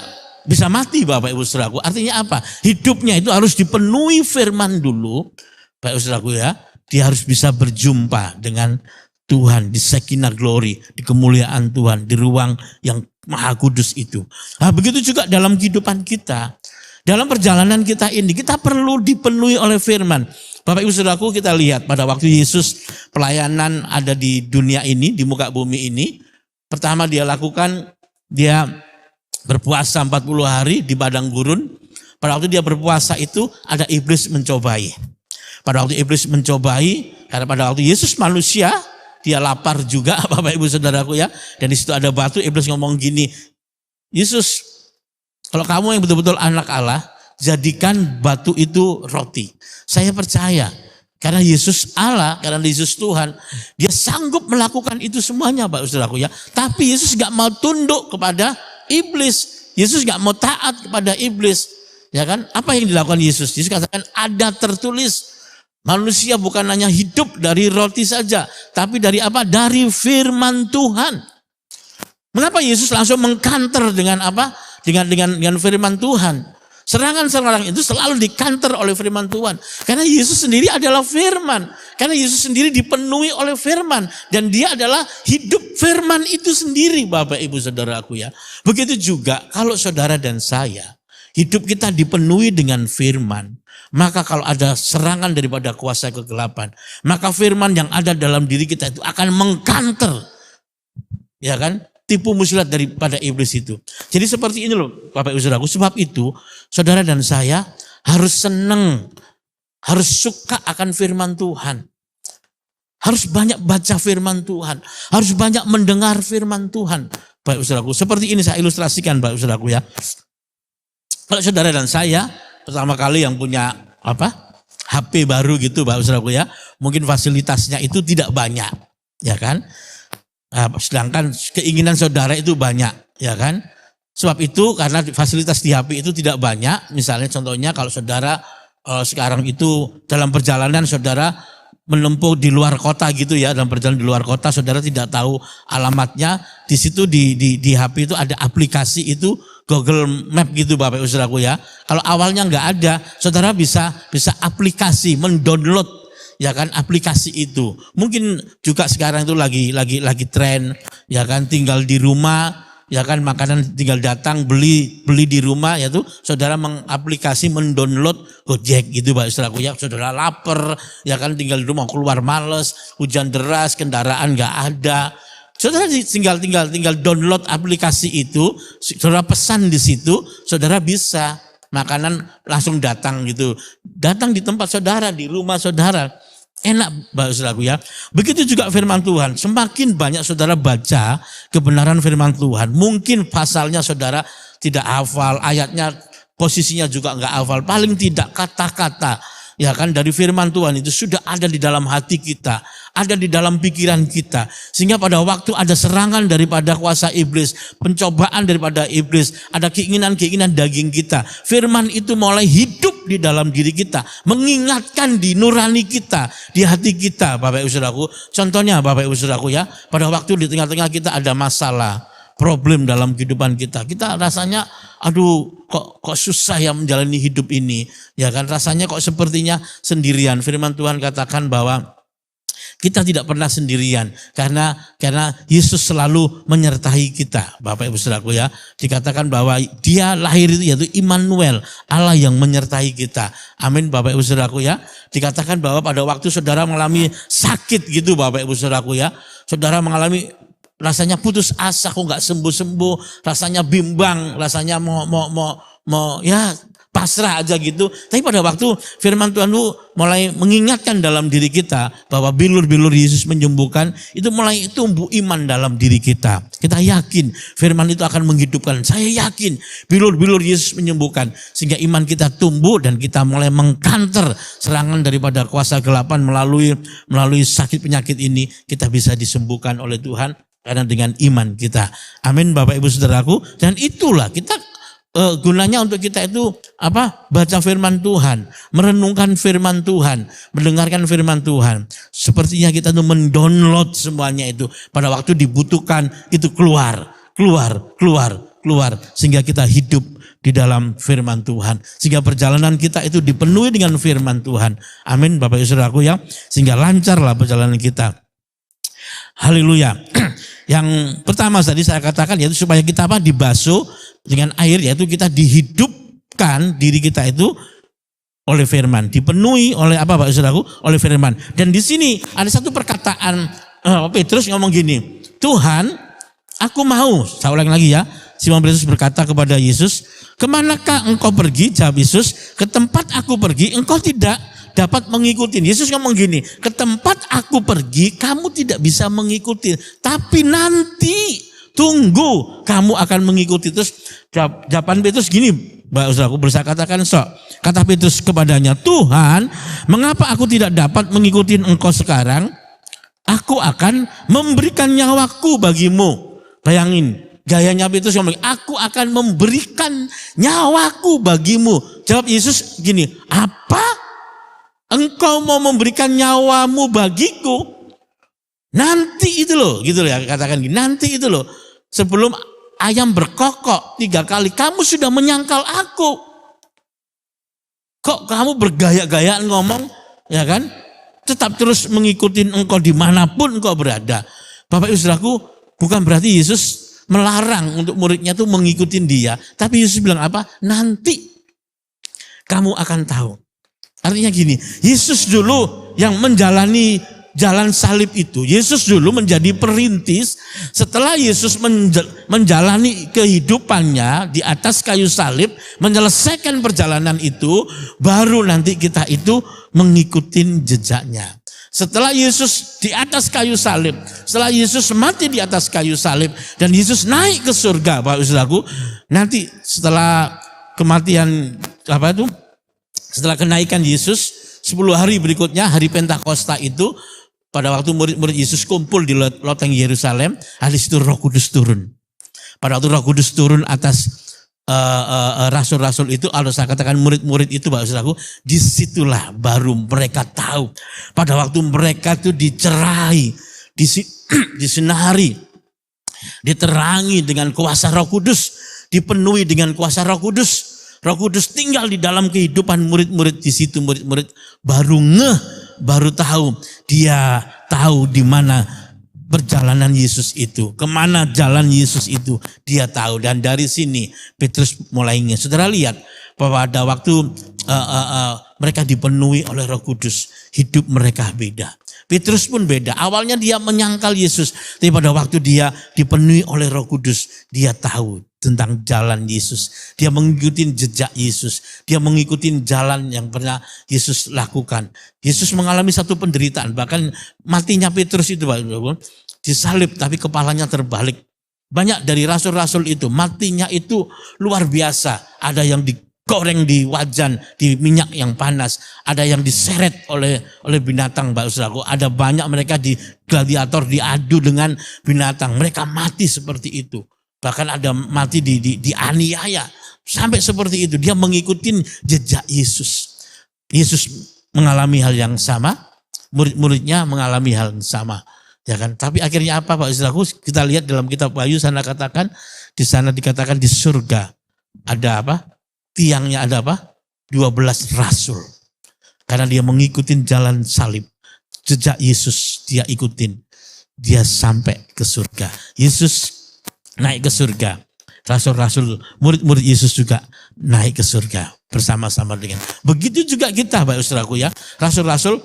bisa mati Bapak Ibu Saudaraku. Artinya apa? Hidupnya itu harus dipenuhi firman dulu Bapak Ibu Saudaraku ya. Dia harus bisa berjumpa dengan Tuhan di Shekinah glory, di kemuliaan Tuhan, di ruang yang maha kudus itu. Nah, begitu juga dalam kehidupan kita, dalam perjalanan kita ini, kita perlu dipenuhi oleh firman. Bapak Ibu Saudaraku, kita lihat pada waktu Yesus pelayanan ada di dunia ini, di muka bumi ini. Pertama dia lakukan, dia berpuasa 40 hari di padang gurun. Pada waktu dia berpuasa itu ada iblis mencobai. Pada waktu iblis mencobai, karena pada waktu Yesus manusia, dia lapar juga Bapak Ibu Saudaraku ya. Dan di situ ada batu, iblis ngomong gini, Yesus, kalau kamu yang betul-betul anak Allah, jadikan batu itu roti. Saya percaya karena Yesus Allah, karena Yesus Tuhan, dia sanggup melakukan itu semuanya Bapak Saudaraku ya. Tapi Yesus gak mau tunduk kepada iblis. Yesus gak mau taat kepada iblis. Ya kan? Apa yang dilakukan Yesus? Yesus katakan ada tertulis, manusia bukan hanya hidup dari roti saja, tapi dari apa? Dari firman Tuhan. Mengapa Yesus langsung mengkanter dengan apa? Dengan firman Tuhan. Serangan-serangan itu selalu dikanter oleh firman Tuhan. Karena Yesus sendiri adalah firman. Karena Yesus sendiri dipenuhi oleh firman. Dan dia adalah hidup firman itu sendiri Bapak Ibu Saudaraku ya. Begitu juga kalau saudara dan saya, hidup kita dipenuhi dengan firman. Maka kalau ada serangan daripada kuasa kegelapan, maka firman yang ada dalam diri kita itu akan mengkanter. Ya kan? Tipu muslihat daripada iblis itu. Jadi seperti ini loh Bapak Ibu Saudaraku. Sebab itu saudara dan saya harus senang, harus suka akan firman Tuhan. Harus banyak baca firman Tuhan. Harus banyak mendengar firman Tuhan. Bapak Ibu Saudaraku. Seperti ini saya ilustrasikan Bapak Ibu Saudaraku ya. Kalau saudara dan saya pertama kali yang punya HP baru gitu Bapak Ibu Saudaraku ya. Mungkin fasilitasnya itu tidak banyak. Ya kan? Sedangkan keinginan saudara itu banyak, ya kan? Sebab itu karena fasilitas di HP itu tidak banyak, misalnya contohnya kalau saudara sekarang itu dalam perjalanan saudara menempuh di luar kota gitu ya, dalam perjalanan di luar kota saudara tidak tahu alamatnya, di situ di HP itu ada aplikasi itu Google Map gitu Bapak Ibu Saudaraku ya. Kalau awalnya nggak ada, saudara bisa aplikasi mendownload ya kan aplikasi itu. Mungkin juga sekarang itu lagi tren ya kan, tinggal di rumah ya kan, makanan tinggal datang beli di rumah ya tuh saudara mengaplikasi mendownload Gojek gitu Pak Saudaraku ya. Saudara lapar ya kan, tinggal di rumah, keluar males, hujan deras, kendaraan enggak ada. Saudara tinggal download aplikasi itu, saudara pesan di situ, saudara bisa makanan langsung datang gitu. Datang di tempat saudara, di rumah saudara. Enak Bapak Saudaraku ya. Begitu juga firman Tuhan. Semakin banyak saudara baca kebenaran firman Tuhan, mungkin pasalnya saudara tidak hafal, ayatnya posisinya juga enggak hafal, paling tidak kata-kata ya kan dari firman Tuhan itu sudah ada di dalam hati kita, ada di dalam pikiran kita. Sehingga pada waktu ada serangan daripada kuasa iblis, pencobaan daripada iblis, ada keinginan-keinginan daging kita, firman itu mulai hidup di dalam diri kita, mengingatkan di nurani kita, di hati kita Bapak Ibu Saudaraku. Contohnya Bapak Ibu Saudaraku ya, pada waktu di tengah-tengah kita ada masalah, problem dalam kehidupan kita. Kita rasanya aduh kok susah ya menjalani hidup ini. Ya kan, rasanya kok sepertinya sendirian. Firman Tuhan katakan bahwa kita tidak pernah sendirian karena Yesus selalu menyertai kita. Bapak Ibu Saudaraku ya, dikatakan bahwa dia lahir itu yaitu Immanuel, Allah yang menyertai kita. Amin Bapak Ibu Saudaraku ya. Dikatakan bahwa pada waktu saudara mengalami sakit gitu Bapak Ibu Saudaraku ya, saudara mengalami rasanya putus asa, kok nggak sembuh-sembuh, rasanya bimbang, rasanya mau ya pasrah aja gitu. Tapi pada waktu firman Tuhan itu mulai mengingatkan dalam diri kita bahwa bilur-bilur Yesus menyembuhkan, itu mulai tumbuh iman dalam diri kita. Kita yakin firman itu akan menghidupkan. Saya yakin bilur-bilur Yesus menyembuhkan, sehingga iman kita tumbuh dan kita mulai mengkanter serangan daripada kuasa gelapan melalui sakit penyakit ini. Kita bisa disembuhkan oleh Tuhan karena dengan iman kita. Amin Bapak Ibu Saudaraku. Dan itulah kita gunanya untuk kita itu baca firman Tuhan, merenungkan firman Tuhan, mendengarkan firman Tuhan. Sepertinya kita tuh mendownload semuanya itu pada waktu dibutuhkan itu keluar sehingga kita hidup di dalam firman Tuhan, sehingga perjalanan kita itu dipenuhi dengan firman Tuhan. Amin Bapak Ibu Saudaraku ya, sehingga lancarlah perjalanan kita. Haleluya. Yang pertama tadi saya katakan yaitu supaya kita dibasuh dengan air, yaitu kita dihidupkan diri kita itu oleh firman, dipenuhi oleh Bapak Saudaraku? Oleh firman. Dan di sini ada satu perkataan Petrus ngomong gini, Tuhan, aku mau, saya ulang lagi ya. Simon Petrus berkata kepada Yesus, kemanakah engkau pergi? Jawab Yesus, ke tempat aku pergi engkau tidak dapat mengikuti. Yesus ngomong gini, ke tempat aku pergi kamu tidak bisa mengikuti. Tapi nanti tunggu kamu akan mengikuti. Terus jawaban Petrus gini, aku berusaha katakan sok. Kata Petrus kepadanya, Tuhan, mengapa aku tidak dapat mengikuti engkau sekarang? Aku akan memberikan nyawaku bagimu. Bayangin, gayanya Petrus ngomong, aku akan memberikan nyawaku bagimu. Jawab Yesus gini, apa? Engkau mau memberikan nyawamu bagiku? Nanti itu loh, gitu loh ya, katakan gini, nanti itu loh. Sebelum ayam berkokok 3 kali, kamu sudah menyangkal aku. Kok kamu bergaya-gayaan ngomong, ya kan? Tetap terus mengikuti engkau dimanapun engkau berada. Bapak Ibu Saudaraku, bukan berarti Yesus melarang untuk muridnya itu mengikuti dia. Tapi Yesus bilang apa? Nanti kamu akan tahu. Artinya gini, Yesus dulu yang menjalani jalan salib itu. Yesus dulu menjadi perintis. Setelah Yesus menjalani kehidupannya di atas kayu salib, menyelesaikan perjalanan itu, baru nanti kita itu mengikuti jejaknya. Setelah Yesus di atas kayu salib, setelah Yesus mati di atas kayu salib, dan Yesus naik ke surga, Bapak Saudaraku, nanti setelah kematian setelah kenaikan Yesus, 10 hari berikutnya, hari Pentakosta itu, pada waktu murid-murid Yesus kumpul di loteng Yerusalem, hari itu Roh Kudus turun. Pada waktu Roh Kudus turun atas rasul-rasul itu, kalau saya katakan murid-murid itu, Bapak Saudaraku, disitulah baru mereka tahu. Pada waktu mereka itu dicerahi, disinari, diterangi dengan kuasa Roh Kudus, dipenuhi dengan kuasa Roh Kudus. Roh Kudus tinggal di dalam kehidupan murid-murid di situ. Murid-murid baru baru tahu. Dia tahu di mana perjalanan Yesus itu, kemana jalan Yesus itu, dia tahu. Dan dari sini Petrus mulainya. Saudara lihat bahwa ada waktu mereka dipenuhi oleh Roh Kudus, hidup mereka beda. Petrus pun beda. Awalnya dia menyangkal Yesus, tapi pada waktu dia dipenuhi oleh Roh Kudus, dia tahu tentang jalan Yesus. Dia mengikuti jejak Yesus. Dia mengikuti jalan yang pernah Yesus lakukan. Yesus mengalami satu penderitaan. Bahkan matinya Petrus itu, disalib tapi kepalanya terbalik. Banyak dari rasul-rasul itu matinya itu luar biasa. Ada yang digoreng di wajan, di minyak yang panas. Ada yang diseret oleh binatang, Mbak Saudaraku. Ada banyak mereka di gladiator diadu dengan binatang. Mereka mati seperti itu. Bahkan ada mati dianiaya. Sampai seperti itu. Dia mengikuti jejak Yesus. Yesus mengalami hal yang sama. Murid-muridnya mengalami hal yang sama. Ya kan? Tapi akhirnya apa, Pak Saudaraku? Kita lihat dalam kitab Wahyu sana katakan. Di sana dikatakan di surga. Ada apa? Tiangnya ada apa? 12 rasul. Karena dia mengikuti jalan salib. Jejak Yesus dia ikutin. Dia sampai ke surga. Yesus naik ke surga. Rasul-rasul, murid-murid Yesus juga naik ke surga bersama-sama dengan. Begitu juga kita, Bapak Saudaraku ya. Rasul-rasul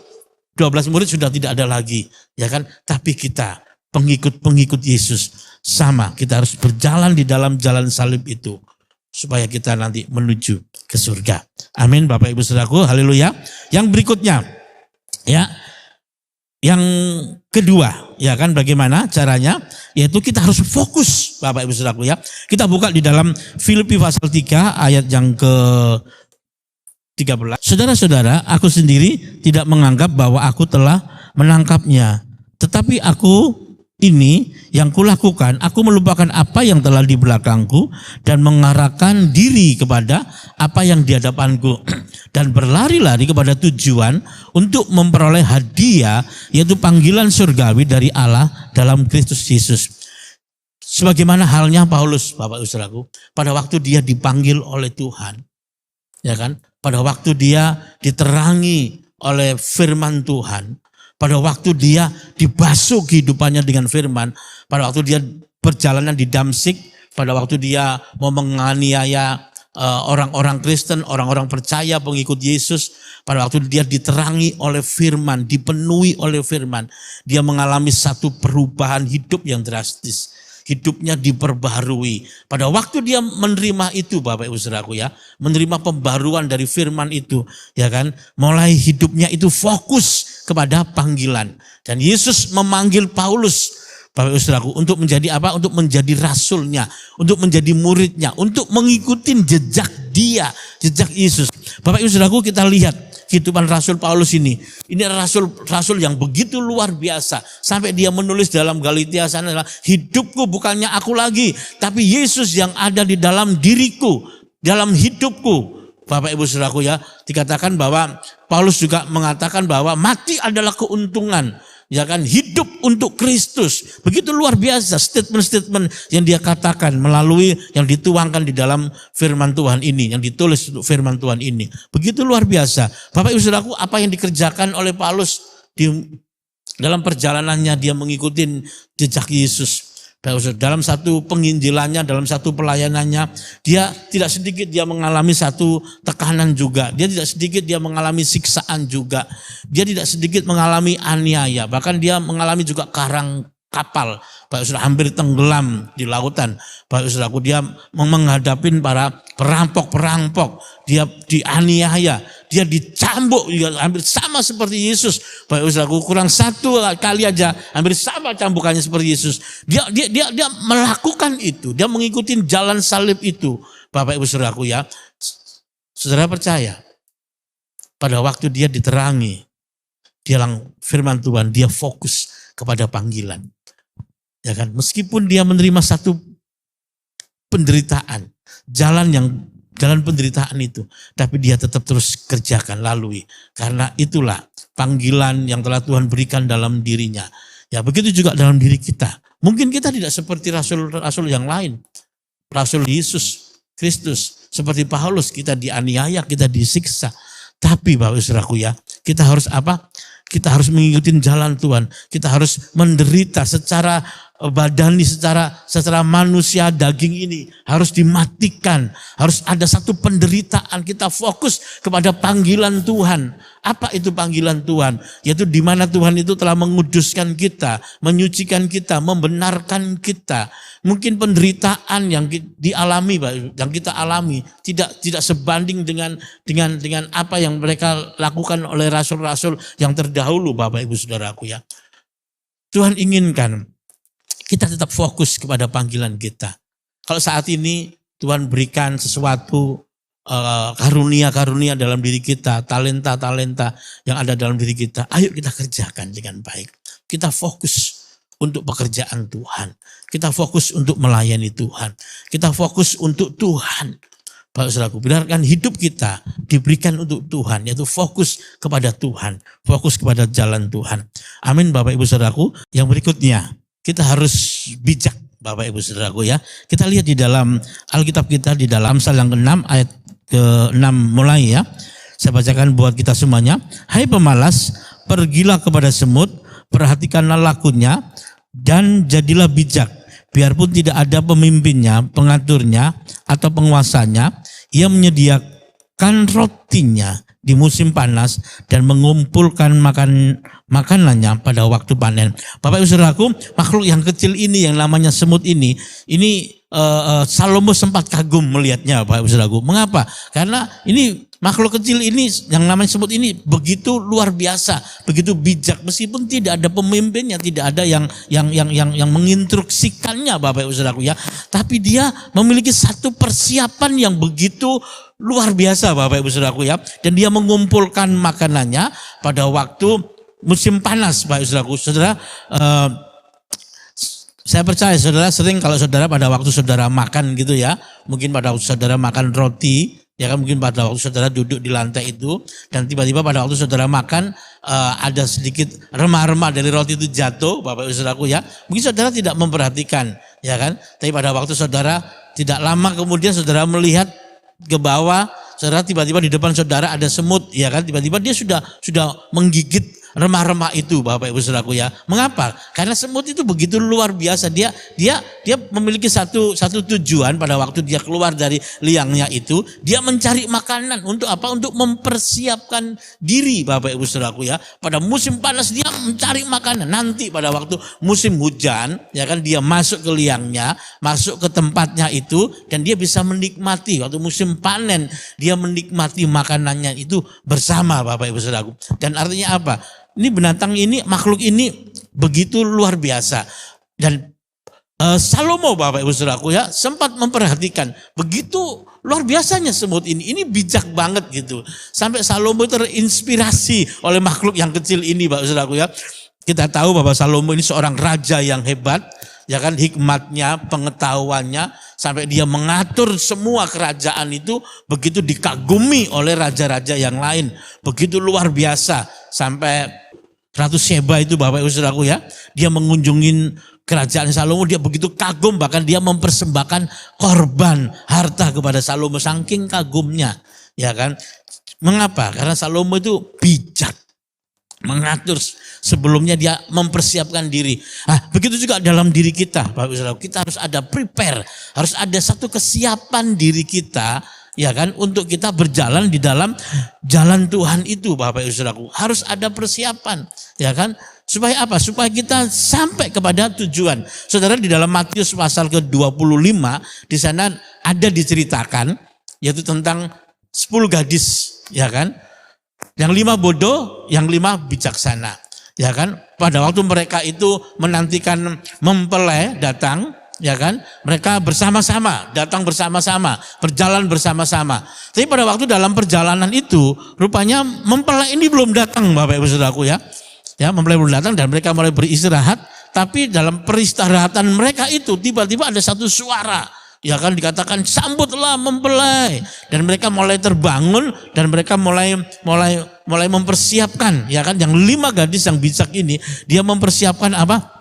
12 murid sudah tidak ada lagi, ya kan? Tapi kita pengikut-pengikut Yesus sama, kita harus berjalan di dalam jalan salib itu supaya kita nanti menuju ke surga. Amin, Bapak Ibu Saudaraku. Haleluya. Yang berikutnya ya. Yang kedua, ya kan, bagaimana caranya? Yaitu kita harus fokus, Bapak Ibu Saudaraku ya. Kita buka di dalam Filipi pasal 3 ayat yang ke-13. Saudara-saudara, aku sendiri tidak menganggap bahwa aku telah menangkapnya. Tetapi aku ini yang kulakukan, aku melupakan apa yang telah di belakangku dan mengarahkan diri kepada apa yang di hadapanku dan berlari-lari kepada tujuan untuk memperoleh hadiah, yaitu panggilan surgawi dari Allah dalam Kristus Yesus. Sebagaimana halnya Paulus, Bapak Saudaraku, pada waktu dia dipanggil oleh Tuhan, ya kan? Pada waktu dia diterangi oleh firman Tuhan, pada waktu dia dibasuh kehidupannya dengan firman, pada waktu dia perjalanan di Damsik, pada waktu dia mau menganiaya orang-orang Kristen, orang-orang percaya pengikut Yesus, pada waktu dia diterangi oleh firman, dipenuhi oleh firman, dia mengalami satu perubahan hidup yang drastis. hidupnya diperbaharui. Pada waktu dia menerima itu Bapak Ibu Saudaraku ya, menerima pembaruan dari firman itu, ya kan, mulai hidupnya itu fokus kepada panggilan. Dan Yesus memanggil Paulus, Bapak Ibu Saudaraku, untuk menjadi apa? Untuk menjadi rasulnya, untuk menjadi muridnya, untuk mengikuti jejak dia, jejak Yesus. Bapak Ibu Saudaraku, kita lihat kehidupan Rasul Paulus ini. Ini adalah rasul yang begitu luar biasa. Sampai dia menulis dalam Galatia sana, hidupku bukannya aku lagi, tapi Yesus yang ada di dalam diriku, dalam hidupku. Bapak Ibu Saudaraku ya, dikatakan bahwa Paulus juga mengatakan bahwa mati adalah keuntungan. Ya kan, hidup untuk Kristus. Begitu luar biasa statement-statement yang dia katakan melalui yang dituangkan di dalam firman Tuhan ini, yang ditulis untuk firman Tuhan ini. Begitu luar biasa. Bapak Ibu Saudaraku, apa yang dikerjakan oleh Paulus dalam perjalanannya dia mengikuti jejak Yesus. Dalam satu penginjilannya, dalam satu pelayanannya, dia tidak sedikit dia mengalami satu tekanan juga. Dia tidak sedikit dia mengalami siksaan juga. Dia tidak sedikit mengalami aniaya. Bahkan dia mengalami juga karang kapal. Bapak Saudara, hampir tenggelam di lautan. Bapak Saudara, dia menghadapi para perampok-perampok. Dia dianiaya. Dia dicambuk hampir sama seperti Yesus. Bapak Saudara, kurang satu kali aja hampir sama cambukannya seperti Yesus. Dia melakukan itu. Dia mengikuti jalan salib itu. Bapak Ibu Saudaraku ya. Saudara percaya, pada waktu dia diterangi, dia firman Tuhan, dia fokus kepada panggilan. Ya kan, meskipun dia menerima satu penderitaan, jalan penderitaan itu, tapi dia tetap terus kerjakan, lalui. Karena itulah panggilan yang telah Tuhan berikan dalam dirinya. Ya, begitu juga dalam diri kita. Mungkin kita tidak seperti rasul-rasul yang lain. Rasul Yesus Kristus, seperti Paulus, kita dianiaya, kita disiksa. Tapi Bapak Saudaraku ya, kita harus apa? Kita harus mengikuti jalan Tuhan. Kita harus menderita secara badani, secara manusia daging ini harus dimatikan. Harus ada satu penderitaan. Kita fokus kepada panggilan Tuhan. Apa itu panggilan Tuhan? Yaitu di mana Tuhan itu telah menguduskan kita, menyucikan kita, membenarkan kita. Mungkin penderitaan yang dialami, yang kita alami tidak sebanding dengan apa yang mereka lakukan oleh rasul-rasul yang terdahulu, Bapak Ibu Saudaraku ya. Tuhan inginkan kita tetap fokus kepada panggilan kita. Kalau saat ini Tuhan berikan sesuatu karunia-karunia dalam diri kita, talenta-talenta yang ada dalam diri kita, ayo kita kerjakan dengan baik. Kita fokus untuk pekerjaan Tuhan. Kita fokus untuk melayani Tuhan. Kita fokus untuk Tuhan. Bapak Saudaraku, biarkan hidup kita diberikan untuk Tuhan, yaitu fokus kepada Tuhan, fokus kepada jalan Tuhan. Amin Bapak Ibu Saudaraku. Yang berikutnya, kita harus bijak Bapak Ibu Saudaraku ya. Kita lihat di dalam Alkitab kita, di dalam Amsal yang ke-6 ayat ke-6 mulai ya. Saya bacakan buat kita semuanya. Hai pemalas, pergilah kepada semut, perhatikanlah lakunya, dan jadilah bijak. Biarpun tidak ada pemimpinnya, pengaturnya, atau penguasanya, ia menyediakan rotinya di musim panas dan mengumpulkan makanannya pada waktu panen. Bapak Ibu Saudaraku, makhluk yang kecil ini yang namanya semut ini Salomo sempat kagum melihatnya, Bapak Ibu Saudaraku. Mengapa? Karena ini makhluk kecil ini yang namanya semut ini begitu luar biasa, begitu bijak, meskipun tidak ada pemimpinnya, tidak ada yang menginstruksikannya, Bapak Ibu Saudaraku ya. Tapi dia memiliki satu persiapan yang begitu luar biasa, Bapak Ibu Saudaraku ya. Dan dia mengumpulkan makanannya pada waktu musim panas, Bapak Ibu Saudaraku. Saudara, saya percaya saudara sering kalau saudara pada waktu saudara makan gitu ya, mungkin pada waktu saudara makan roti, ya kan, mungkin pada waktu saudara duduk di lantai itu, dan tiba-tiba pada waktu saudara makan ada sedikit remah-remah dari roti itu jatuh, Bapak Ibu Saudaraku ya. Mungkin saudara tidak memperhatikan, ya kan. Tapi pada waktu saudara tidak lama kemudian saudara melihat ke bawah, saudara tiba-tiba di depan saudara ada semut, ya kan. Tiba-tiba dia sudah menggigit remah-remah itu Bapak Ibu Saudaraku ya. Mengapa? Karena semut itu begitu luar biasa. Dia memiliki satu tujuan pada waktu dia keluar dari liangnya itu. Dia mencari makanan untuk apa? Untuk mempersiapkan diri Bapak Ibu Saudaraku ya. Pada musim panas dia mencari makanan. Nanti pada waktu musim hujan ya kan dia masuk ke liangnya, masuk ke tempatnya itu dan dia bisa menikmati. Waktu musim panen dia menikmati makanannya itu bersama Bapak Ibu Saudaraku. Dan artinya apa? Ini binatang ini, makhluk ini begitu luar biasa. Dan Salomo Bapak Ibu Saudaraku ya sempat memperhatikan begitu luar biasanya semut ini bijak banget gitu. Sampai Salomo terinspirasi oleh makhluk yang kecil ini Bapak Ibu Saudaraku ya. Kita tahu bahwa Salomo ini seorang raja yang hebat, ya kan, hikmatnya, pengetahuannya sampai dia mengatur semua kerajaan itu begitu dikagumi oleh raja-raja yang lain. Begitu luar biasa sampai Ratu Sheba itu Bapak Ibu Saudaraku ya, dia mengunjungi kerajaan Salomo, dia begitu kagum, bahkan dia mempersembahkan korban harta kepada Salomo saking kagumnya, ya kan? Mengapa? Karena Salomo itu bijak, mengatur sebelumnya dia mempersiapkan diri. Begitu juga dalam diri kita, Bapak Ibu Saudaraku, kita harus ada prepare, harus ada satu kesiapan diri kita. Ya kan, untuk kita berjalan di dalam jalan Tuhan itu Bapak Ibu Saudaraku. Harus ada persiapan, ya kan? Supaya apa? Supaya kita sampai kepada tujuan. Saudara, di dalam Matius pasal ke-25 di sana ada diceritakan yaitu tentang 10 gadis, ya kan? Yang 5 bodoh, yang 5 bijaksana. Ya kan? Pada waktu mereka itu menantikan mempelai datang, ya kan, mereka bersama-sama, datang bersama-sama, berjalan bersama-sama. Tapi pada waktu dalam perjalanan itu, rupanya mempelai ini belum datang Bapak Ibu Saudaraku ya. Ya, mempelai belum datang dan mereka mulai beristirahat. Tapi dalam peristirahatan mereka itu tiba-tiba ada satu suara, ya kan, dikatakan sambutlah mempelai. Dan mereka mulai terbangun dan mereka mulai mempersiapkan, ya kan, yang 5 gadis yang bijak ini dia mempersiapkan apa?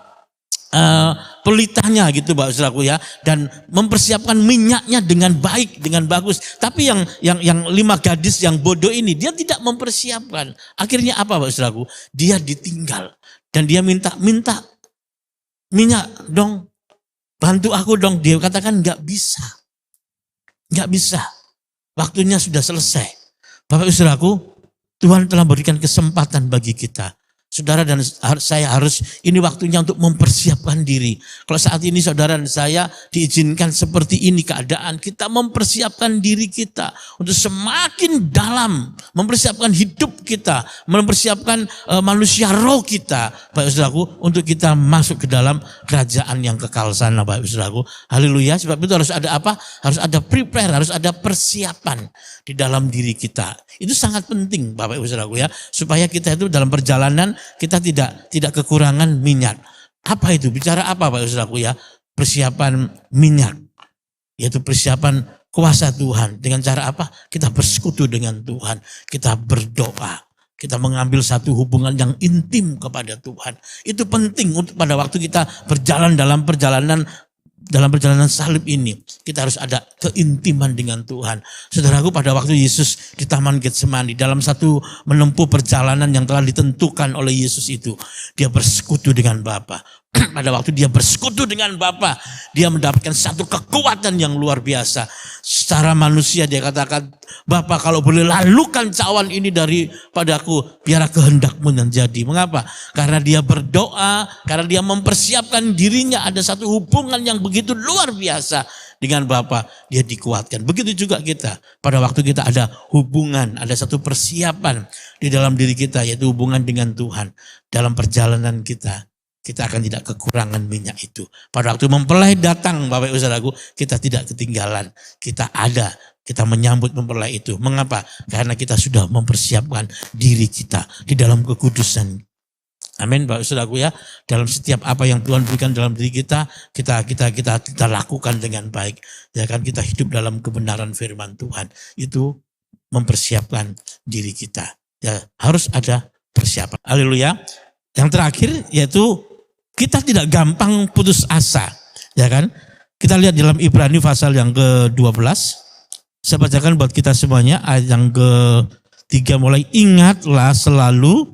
Pelitanya gitu Bapak Saudaraku ya, dan mempersiapkan minyaknya dengan baik, dengan bagus. Tapi yang 5 gadis yang bodoh ini dia tidak mempersiapkan. Akhirnya apa Bapak Saudaraku? Dia ditinggal dan dia minta minyak dong, bantu aku dong. Dia katakan nggak bisa, waktunya sudah selesai. Bapak Saudaraku, Tuhan telah berikan kesempatan bagi kita. Saudara dan saya harus, ini waktunya untuk mempersiapkan diri. Kalau saat ini saudara dan saya diizinkan seperti ini keadaan, kita mempersiapkan diri kita untuk semakin dalam, mempersiapkan hidup kita, mempersiapkan manusia roh kita, Bapak Saudaraku, untuk kita masuk ke dalam kerajaan yang kekal sana, Bapak Saudaraku. Haleluya. Sebab itu harus ada apa? Harus ada prepare, harus ada persiapan di dalam diri kita. Itu sangat penting Bapak Ibu Saudaraku ya, supaya kita itu dalam perjalanan kita tidak kekurangan minyak. Apa itu? Bicara apa Bapak Ibu Saudaraku ya? Persiapan minyak, yaitu persiapan kuasa Tuhan. Dengan cara apa? Kita bersekutu dengan Tuhan, kita berdoa, kita mengambil satu hubungan yang intim kepada Tuhan. Itu penting untuk pada waktu kita berjalan dalam perjalanan salib ini, kita harus ada keintiman dengan Tuhan. Saudaraku, pada waktu Yesus di Taman Getsemani, dalam satu menempuh perjalanan yang telah ditentukan oleh Yesus itu, dia bersekutu dengan Bapa. Pada waktu dia bersekutu dengan Bapa, dia mendapatkan satu kekuatan yang luar biasa. Secara manusia dia katakan, Bapa kalau boleh lalukan cawan ini daripadaku, biarlah kehendakmu yang jadi. Mengapa? Karena dia berdoa, karena dia mempersiapkan dirinya, ada satu hubungan yang begitu luar biasa dengan Bapa, dia dikuatkan. Begitu juga kita, pada waktu kita ada hubungan, ada satu persiapan di dalam diri kita, yaitu hubungan dengan Tuhan. Dalam perjalanan kita akan tidak kekurangan minyak itu. Pada waktu mempelai datang, Bapak Ibu Saudaraku, kita tidak ketinggalan. Kita ada, kita menyambut mempelai itu. Mengapa? Karena kita sudah mempersiapkan diri kita di dalam kekudusan. Amin Bapak Ibu Saudaraku ya. Dalam setiap apa yang Tuhan berikan dalam diri kita lakukan dengan baik. Ya kan, kita hidup dalam kebenaran firman Tuhan. Itu mempersiapkan diri kita. Ya, harus ada persiapan. Haleluya. Yang terakhir yaitu kita tidak gampang putus asa, ya kan? Kita lihat dalam Ibrani pasal yang ke-12. Saya bacakan buat kita semuanya ayat yang ke-3 mulai. Ingatlah selalu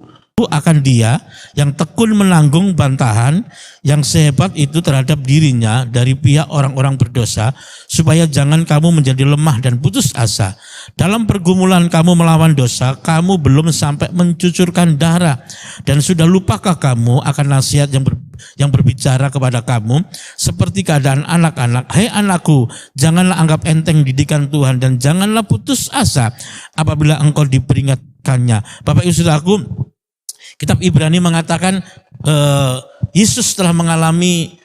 akan dia yang tekun menanggung bantahan yang sehebat itu terhadap dirinya dari pihak orang-orang berdosa, supaya jangan kamu menjadi lemah dan putus asa. Dalam pergumulan kamu melawan dosa, kamu belum sampai mencucurkan darah, dan sudah lupakah kamu akan nasihat yang berbicara kepada kamu seperti keadaan anak-anak? Hai anakku, janganlah anggap enteng didikan Tuhan, dan janganlah putus asa apabila engkau diperingatkannya. Bapak Ibu Saudaraku, kitab Ibrani mengatakan Yesus telah mengalami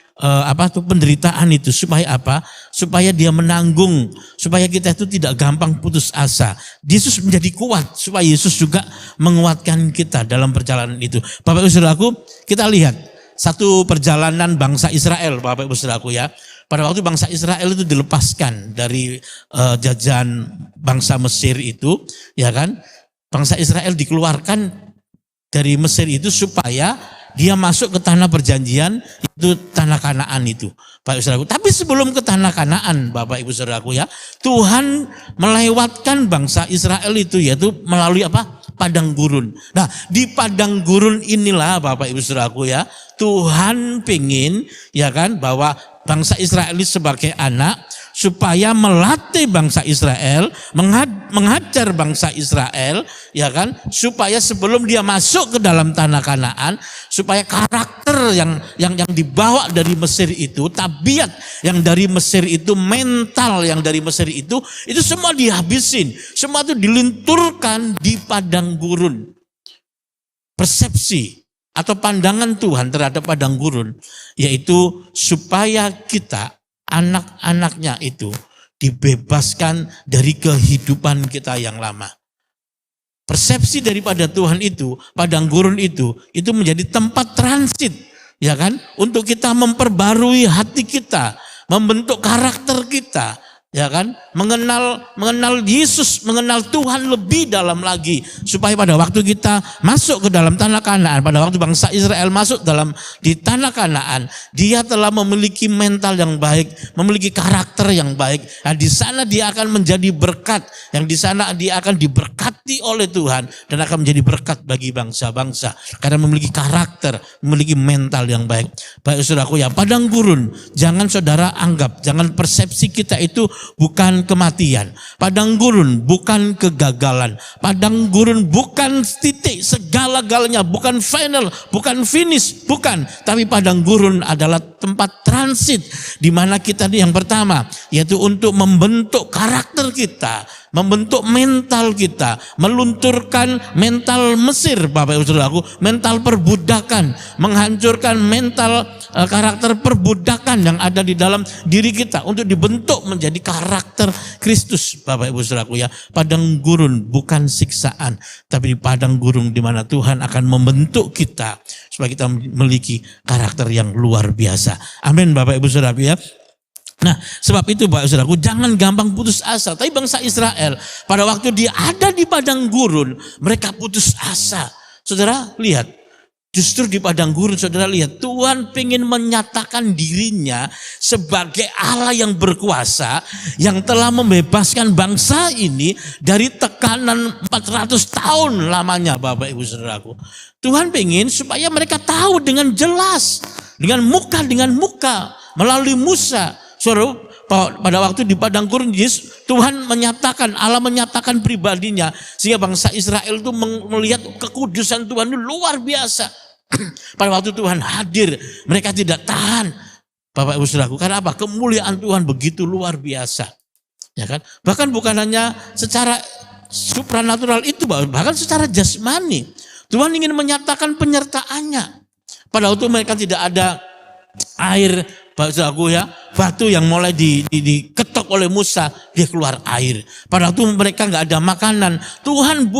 penderitaan itu supaya apa? Supaya dia menanggung, supaya kita itu tidak gampang putus asa. Yesus menjadi kuat supaya Yesus juga menguatkan kita dalam perjalanan itu. Bapak Ibu Saudaraku, kita lihat satu perjalanan bangsa Israel, Bapak Ibu Saudaraku ya. Pada waktu bangsa Israel itu dilepaskan dari jajahan bangsa Mesir itu, ya kan? Bangsa Israel dikeluarkan dari Mesir itu supaya dia masuk ke tanah perjanjian, itu tanah Kanaan itu, Bapak Ibu Saudaraku. Tapi sebelum ke tanah Kanaan, Bapak Ibu Saudaraku ya, Tuhan melewatkan bangsa Israel itu, yaitu melalui apa? Padang gurun. Nah, di padang gurun inilah Bapak Ibu Saudaraku ya, Tuhan pingin ya kan bahwa bangsa Israel ini sebagai anak, supaya melatih bangsa Israel, mengajar bangsa Israel, ya kan, supaya sebelum dia masuk ke dalam tanah Kanaan, supaya karakter yang dibawa dari Mesir itu, tabiat yang dari Mesir itu, mental yang dari Mesir itu semua dihabisin, semua itu dilinturkan di padang gurun. Persepsi atau pandangan Tuhan terhadap padang gurun, yaitu supaya kita, anak-anaknya itu dibebaskan dari kehidupan kita yang lama. Persepsi daripada Tuhan itu, padang gurun itu menjadi tempat transit, ya kan, untuk kita memperbarui hati kita, membentuk karakter kita, ya kan, mengenal Yesus, mengenal Tuhan lebih dalam lagi, supaya pada waktu kita masuk ke dalam tanah Kanaan, pada waktu bangsa Israel masuk di tanah Kanaan, dia telah memiliki mental yang baik, memiliki karakter yang baik. Nah, di sana dia akan menjadi berkat, yang di sana dia akan diberkati oleh Tuhan dan akan menjadi berkat bagi bangsa-bangsa karena memiliki karakter, memiliki mental yang baik. Baik saudaraku ya, padang gurun jangan saudara anggap, jangan persepsi kita itu bukan kematian. Padang gurun bukan kegagalan. Padang gurun bukan titik segala-galanya, bukan final, bukan finish, bukan. Tapi padang gurun adalah tempat transit di mana kita yang pertama, yaitu untuk membentuk karakter kita, membentuk mental kita, melunturkan mental Mesir, Bapak Ibu Saudaraku, mental perbudakan, menghancurkan mental karakter perbudakan yang ada di dalam diri kita untuk dibentuk menjadi karakter Kristus, Bapak Ibu Saudaraku ya. Padang gurun bukan siksaan, tapi di padang gurun di mana Tuhan akan membentuk kita supaya kita memiliki karakter yang luar biasa. Amin, Bapak Ibu Saudaraku ya. Nah, sebab itu Bapak Saudaraku, jangan gampang putus asa. Tapi bangsa Israel pada waktu dia ada di padang gurun, mereka putus asa. Saudara lihat, justru di padang gurun saudara lihat, Tuhan ingin menyatakan dirinya sebagai Allah yang berkuasa, yang telah membebaskan bangsa ini dari tekanan 400 tahun lamanya, Bapak Ibu Saudaraku. Tuhan ingin supaya mereka tahu dengan jelas, dengan muka, melalui Musa. Saudara, pada waktu di padang gurun, Tuhan menyatakan, Allah menyatakan pribadinya, sehingga bangsa Israel itu melihat kekudusan Tuhan itu luar biasa. Pada waktu Tuhan hadir, mereka tidak tahan, Bapak Ibu Saudaraku. Karena apa? Kemuliaan Tuhan begitu luar biasa, ya kan? Bahkan bukan hanya secara supranatural itu, bahkan secara jasmani. Tuhan ingin menyatakan penyertaannya. Pada waktu mereka tidak ada air, Bapak Saudaraku ya, batu yang mulai diketok oleh Musa, dia keluar air. Pada waktu mereka nggak ada makanan, Tuhan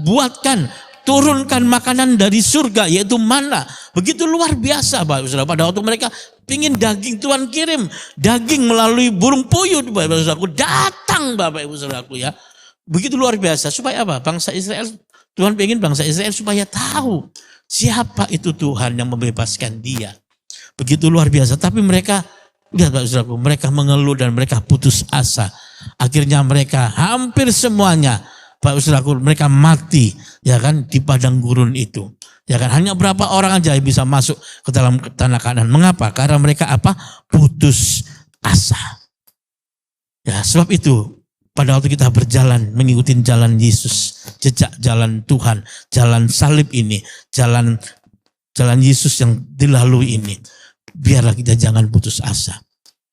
buatkan, turunkan makanan dari surga, yaitu mana. Begitu luar biasa, Bapak Saudara. Pada waktu mereka pingin daging, Tuhan kirim daging melalui burung puyuh, Bapak Saudaraku, datang, Bapak Ibu Saudaraku ya. Begitu luar biasa. Supaya apa? Bangsa Israel, Tuhan ingin bangsa Israel supaya tahu siapa itu Tuhan yang membebaskan dia. Begitu luar biasa. Tapi mereka, lihat Bapak Saudaraku, mereka mengeluh dan mereka putus asa. Akhirnya mereka hampir semuanya Bapak Saudaraku, mereka mati ya kan di padang gurun itu. Ya kan, hanya berapa orang aja yang bisa masuk ke dalam tanah Kanaan. Mengapa? Karena mereka apa? Putus asa. Ya, sebab itu pada waktu kita berjalan mengikuti jalan Yesus, jejak jalan Tuhan, jalan salib ini, jalan Yesus yang dilalui ini, biarlah kita jangan putus asa.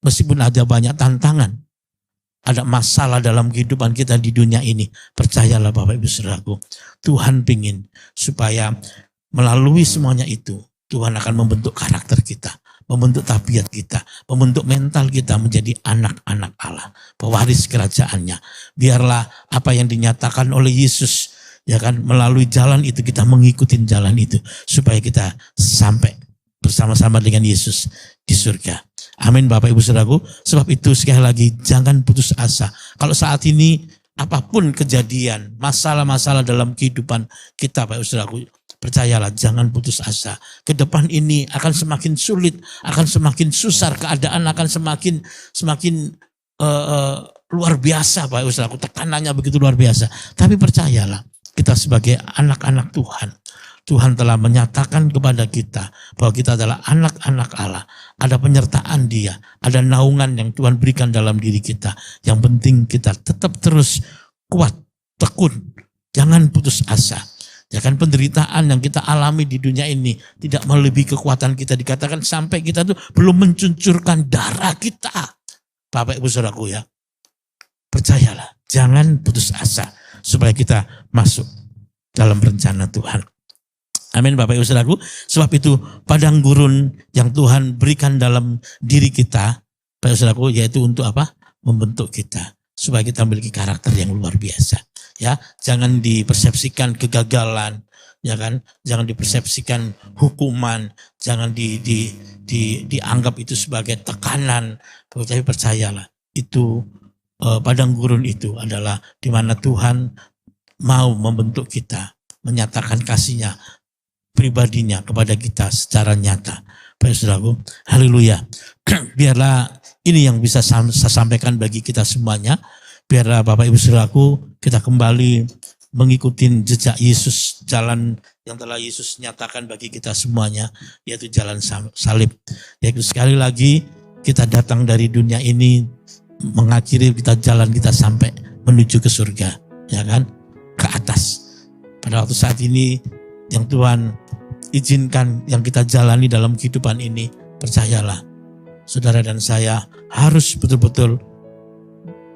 Meskipun ada banyak tantangan, ada masalah dalam kehidupan kita di dunia ini, percayalah Bapak Ibu Saudaraku, Tuhan pingin supaya melalui semuanya itu, Tuhan akan membentuk karakter kita, membentuk tabiat kita, membentuk mental kita menjadi anak-anak Allah, pewaris kerajaannya. Biarlah apa yang dinyatakan oleh Yesus, ya kan, melalui jalan itu kita mengikuti jalan itu, supaya kita sampai bersama-sama dengan Yesus di surga. Amin Bapak Ibu Saudaraku. Sebab itu sekali lagi jangan putus asa. Kalau saat ini apapun kejadian, masalah-masalah dalam kehidupan kita Bapak Ibu Saudaraku, percayalah jangan putus asa. Ke depan ini akan semakin sulit, akan semakin susah, keadaan akan semakin luar biasa Bapak Ibu Saudaraku. Tekanannya begitu luar biasa. Tapi percayalah, kita sebagai anak-anak Tuhan, Tuhan telah menyatakan kepada kita bahwa kita adalah anak-anak Allah. Ada penyertaan Dia, ada naungan yang Tuhan berikan dalam diri kita. Yang penting kita tetap terus kuat, tekun, jangan putus asa. Ya kan, penderitaan yang kita alami di dunia ini tidak melebihi kekuatan kita. Dikatakan sampai kita tuh belum mencuncurkan darah kita. Bapak Ibu Saudaraku ya, percayalah, jangan putus asa supaya kita masuk dalam rencana Tuhan. Amin Bapak Ibu Saudaraku. Sebab itu padang gurun yang Tuhan berikan dalam diri kita, Bapak Ibu Saudaraku, yaitu untuk apa? Membentuk kita supaya kita memiliki karakter yang luar biasa. Ya, jangan dipersepsikan kegagalan, ya kan? Jangan dipersepsikan hukuman, jangan dianggap itu sebagai tekanan. Tapi percayalah, itu padang gurun itu adalah di mana Tuhan mau membentuk kita, menyatakan kasih-Nya, pribadinya kepada kita secara nyata. Bapak Saudaraku, haleluya. Biarlah ini yang bisa saya sampaikan bagi kita semuanya. Biarlah Bapak Ibu Saudaraku, kita kembali mengikuti jejak Yesus, jalan yang telah Yesus nyatakan bagi kita semuanya, yaitu jalan salib. Yaitu sekali lagi kita datang dari dunia ini, mengakhiri kita jalan kita sampai menuju ke surga, ya kan? Ke atas. Pada waktu saat ini yang Tuhan izinkan yang kita jalani dalam kehidupan ini, percayalah, saudara dan saya harus betul-betul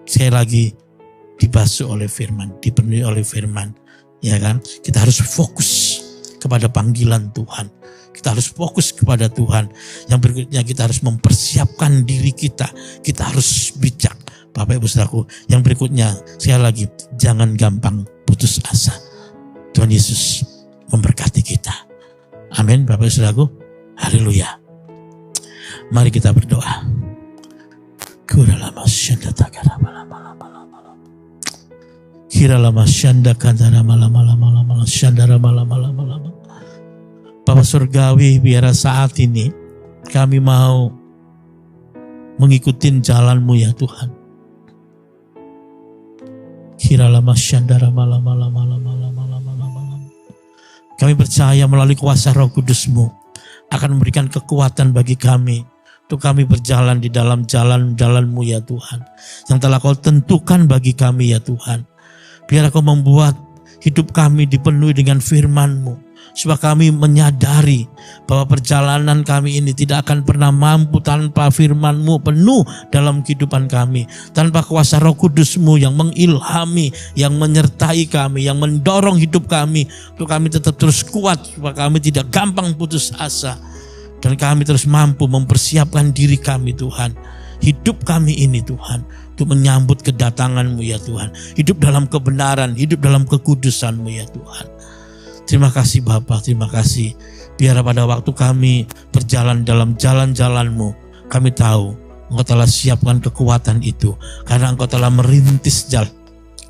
sekali lagi dibasuh oleh firman, dipenuhi oleh firman, ya kan? Kita harus fokus kepada panggilan Tuhan. Kita harus fokus kepada Tuhan. Yang berikutnya kita harus mempersiapkan diri kita. Kita harus bijak, Bapak Ibu Saudaraku. Yang berikutnya sekali lagi, jangan gampang putus asa. Tuhan Yesus memberkati kita. Amin Bapak Ibu Saudaraku. Haleluya. Mari kita berdoa. Bapak Surgawi, biar saat ini kami mau mengikuti jalan-Mu ya Tuhan. Kami percaya melalui kuasa Roh Kudus-Mu akan memberikan kekuatan bagi kami untuk kami berjalan di dalam jalan-jalan-Mu ya Tuhan, yang telah Kau tentukan bagi kami ya Tuhan. Biar Kau membuat hidup kami dipenuhi dengan firman-Mu, supaya kami menyadari bahwa perjalanan kami ini tidak akan pernah mampu tanpa firman-Mu penuh dalam kehidupan kami. Tanpa kuasa Roh Kudus-Mu yang mengilhami, yang menyertai kami, yang mendorong hidup kami, untuk kami tetap terus kuat, supaya kami tidak gampang putus asa. Dan kami terus mampu mempersiapkan diri kami Tuhan. Hidup kami ini Tuhan, untuk menyambut kedatangan-Mu ya Tuhan. Hidup dalam kebenaran, hidup dalam kekudusan-Mu ya Tuhan. Terima kasih Bapa, terima kasih. Biar pada waktu kami berjalan dalam jalan-jalan-Mu, kami tahu Engkau telah siapkan kekuatan itu. Karena Engkau telah merintis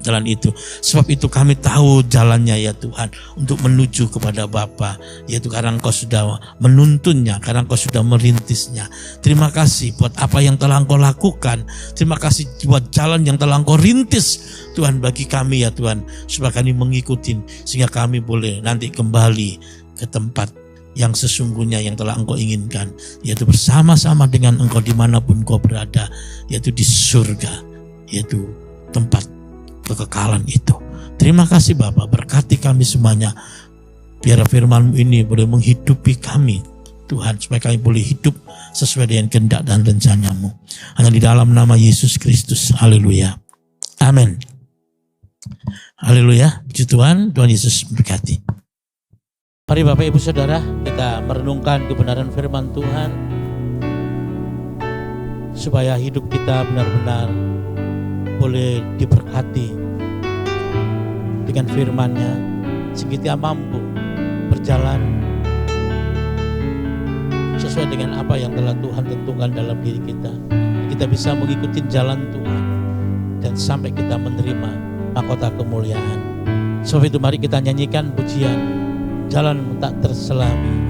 jalan itu. Sebab itu kami tahu jalannya ya Tuhan, untuk menuju kepada Bapa, yaitu karena Engkau sudah menuntunnya, karena Engkau sudah merintisnya. Terima kasih buat apa yang telah Engkau lakukan. Terima kasih buat jalan yang telah Engkau rintis Tuhan bagi kami ya Tuhan, supaya kami mengikuti, sehingga kami boleh nanti kembali ke tempat yang sesungguhnya yang telah Engkau inginkan, yaitu bersama-sama dengan Engkau dimanapun Engkau berada, yaitu di surga, yaitu tempat kekekalan itu. Terima kasih Bapa, berkati kami semuanya. Biar firman-Mu ini boleh menghidupi kami Tuhan, supaya kami boleh hidup sesuai dengan kehendak dan rencana-Mu. Hanya di dalam nama Yesus Kristus. Haleluya. Amin. Haleluya. Puji Tuhan, Tuhan Yesus berkati. Mari Bapak Ibu Saudara, kita merenungkan kebenaran firman Tuhan, supaya hidup kita benar-benar boleh diberkati dengan firman-Nya, sehingga kita mampu berjalan sesuai dengan apa yang telah Tuhan tentukan dalam diri kita. Kita bisa mengikuti jalan Tuhan dan sampai kita menerima mahkota kemuliaan. Sebab itu mari kita nyanyikan pujian Jalan Tak Terselami.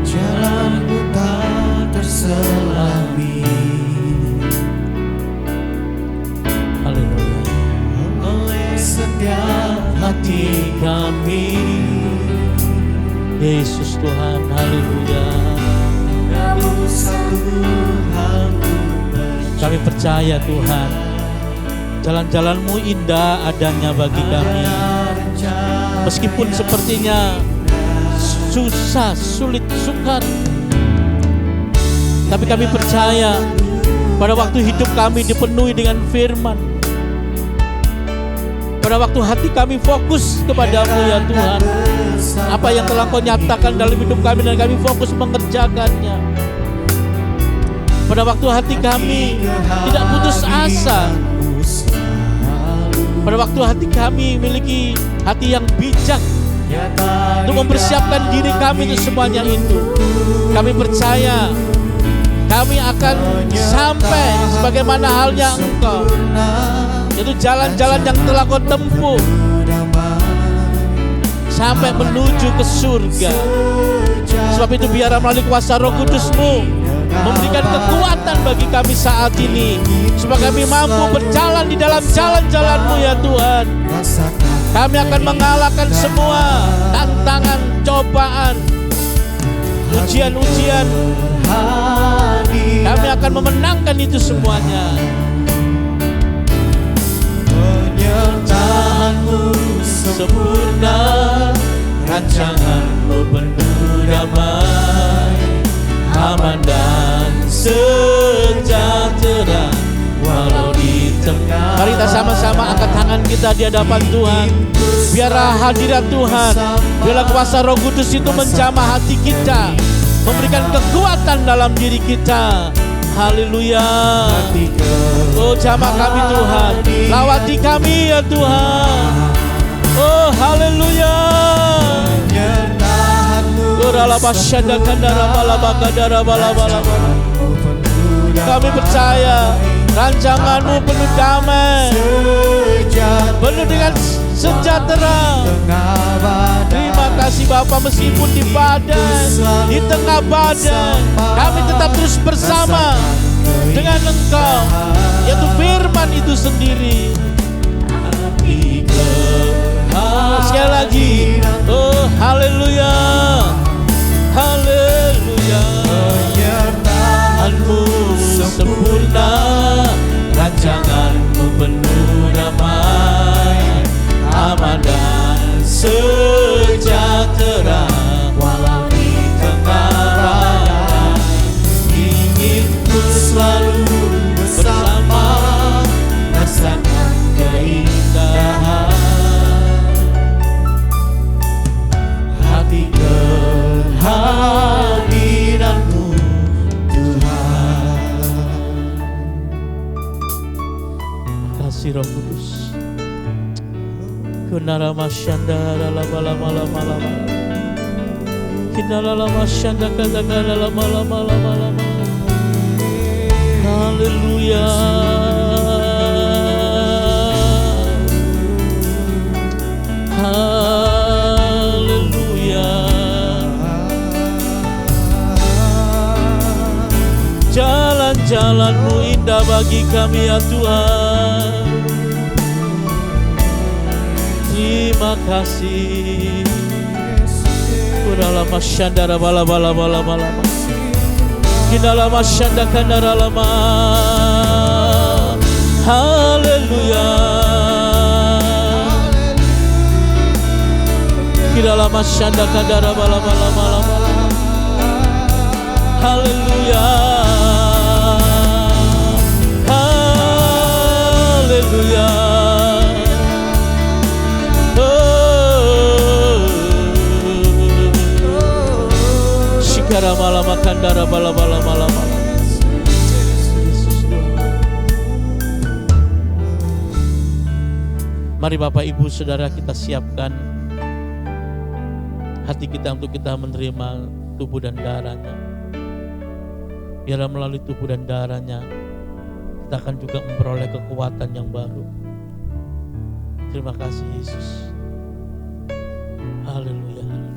Jalanmu tak terselami, haleluya, oleh setiap hati kami. Yesus Tuhan, haleluya. Namun satu hal Kami percaya Tuhan, jalan-jalan-Mu indah adanya bagi kami. Meskipun sepertinya susah, sulit, sukar, tapi kami percaya pada waktu hidup kami dipenuhi dengan firman, pada waktu hati kami fokus kepadamu ya Tuhan, apa yang telah Kau nyatakan dalam hidup kami dan kami fokus mengerjakannya. Pada waktu hati kami tidak putus asa, pada waktu hati kami memiliki hati yang bijak untuk mempersiapkan diri kami untuk semuanya itu, kami percaya kami akan sampai sebagaimana halnya Engkau, yaitu jalan-jalan yang telah Kau tempuh sampai menuju ke surga. Sebab itu biarlah melalui kuasa Roh Kudus-Mu memberikan kekuatan bagi kami saat ini, supaya kami mampu berjalan di dalam jalan-jalan-Mu ya Tuhan. Kami akan mengalahkan semua tantangan, cobaan, ujian-ujian. Kami akan memenangkan itu semuanya. Penyertaan-Mu sempurna, rancangan-Mu penuh damai, aman dan sejahtera walau di tengah. Mari kita sama-sama angkat tangan kita di hadapan Tuhan. Biarlah hadirat Tuhan, biarlah kuasa Roh Kudus itu menjamah hati kita, memberikan kekuatan dalam diri kita. Haleluya. Oh, jamah kami Tuhan, lawati kami ya Tuhan. Oh, haleluya. Kami percaya rancangan-Mu penuh damai, penuh dengan sejahtera. Terima kasih Bapa, meskipun di badai, di tengah badai, kami tetap terus bersama dengan Engkau, yaitu firman itu sendiri. Sekali lagi, oh haleluya, haleluya. Penyertaan-Mu sempurna, rancangan-Mu penuh damai, aman dan sejahtera walau di tengah badai. Ingin ku selalu bersama, rasakan keindahan hati kehadiran-Mu Tuhan. Kasih Roh Kudus. Kunara masyanda lama-lama. Kinala lama syanda kata-kata lama-lama. Haleluya. Haleluya. Jalan-jalan-Mu indah bagi kami ya Tuhan. Terima kasih. Kurala masyandara bala bala bala bala. Kinala masyanda kandara lama. Haleluya. Kinala masyanda kandara bala bala bala bala. Haleluya. Haleluya. Shikara malama kandara bala bala bala bala. Mari Bapak Ibu Saudara kita siapkan hati kita untuk kita menerima tubuh dan darahnya. Biarlah melalui tubuh dan darahnya kita akan juga memperoleh kekuatan yang baru. Terima kasih Yesus. Haleluya, haleluya.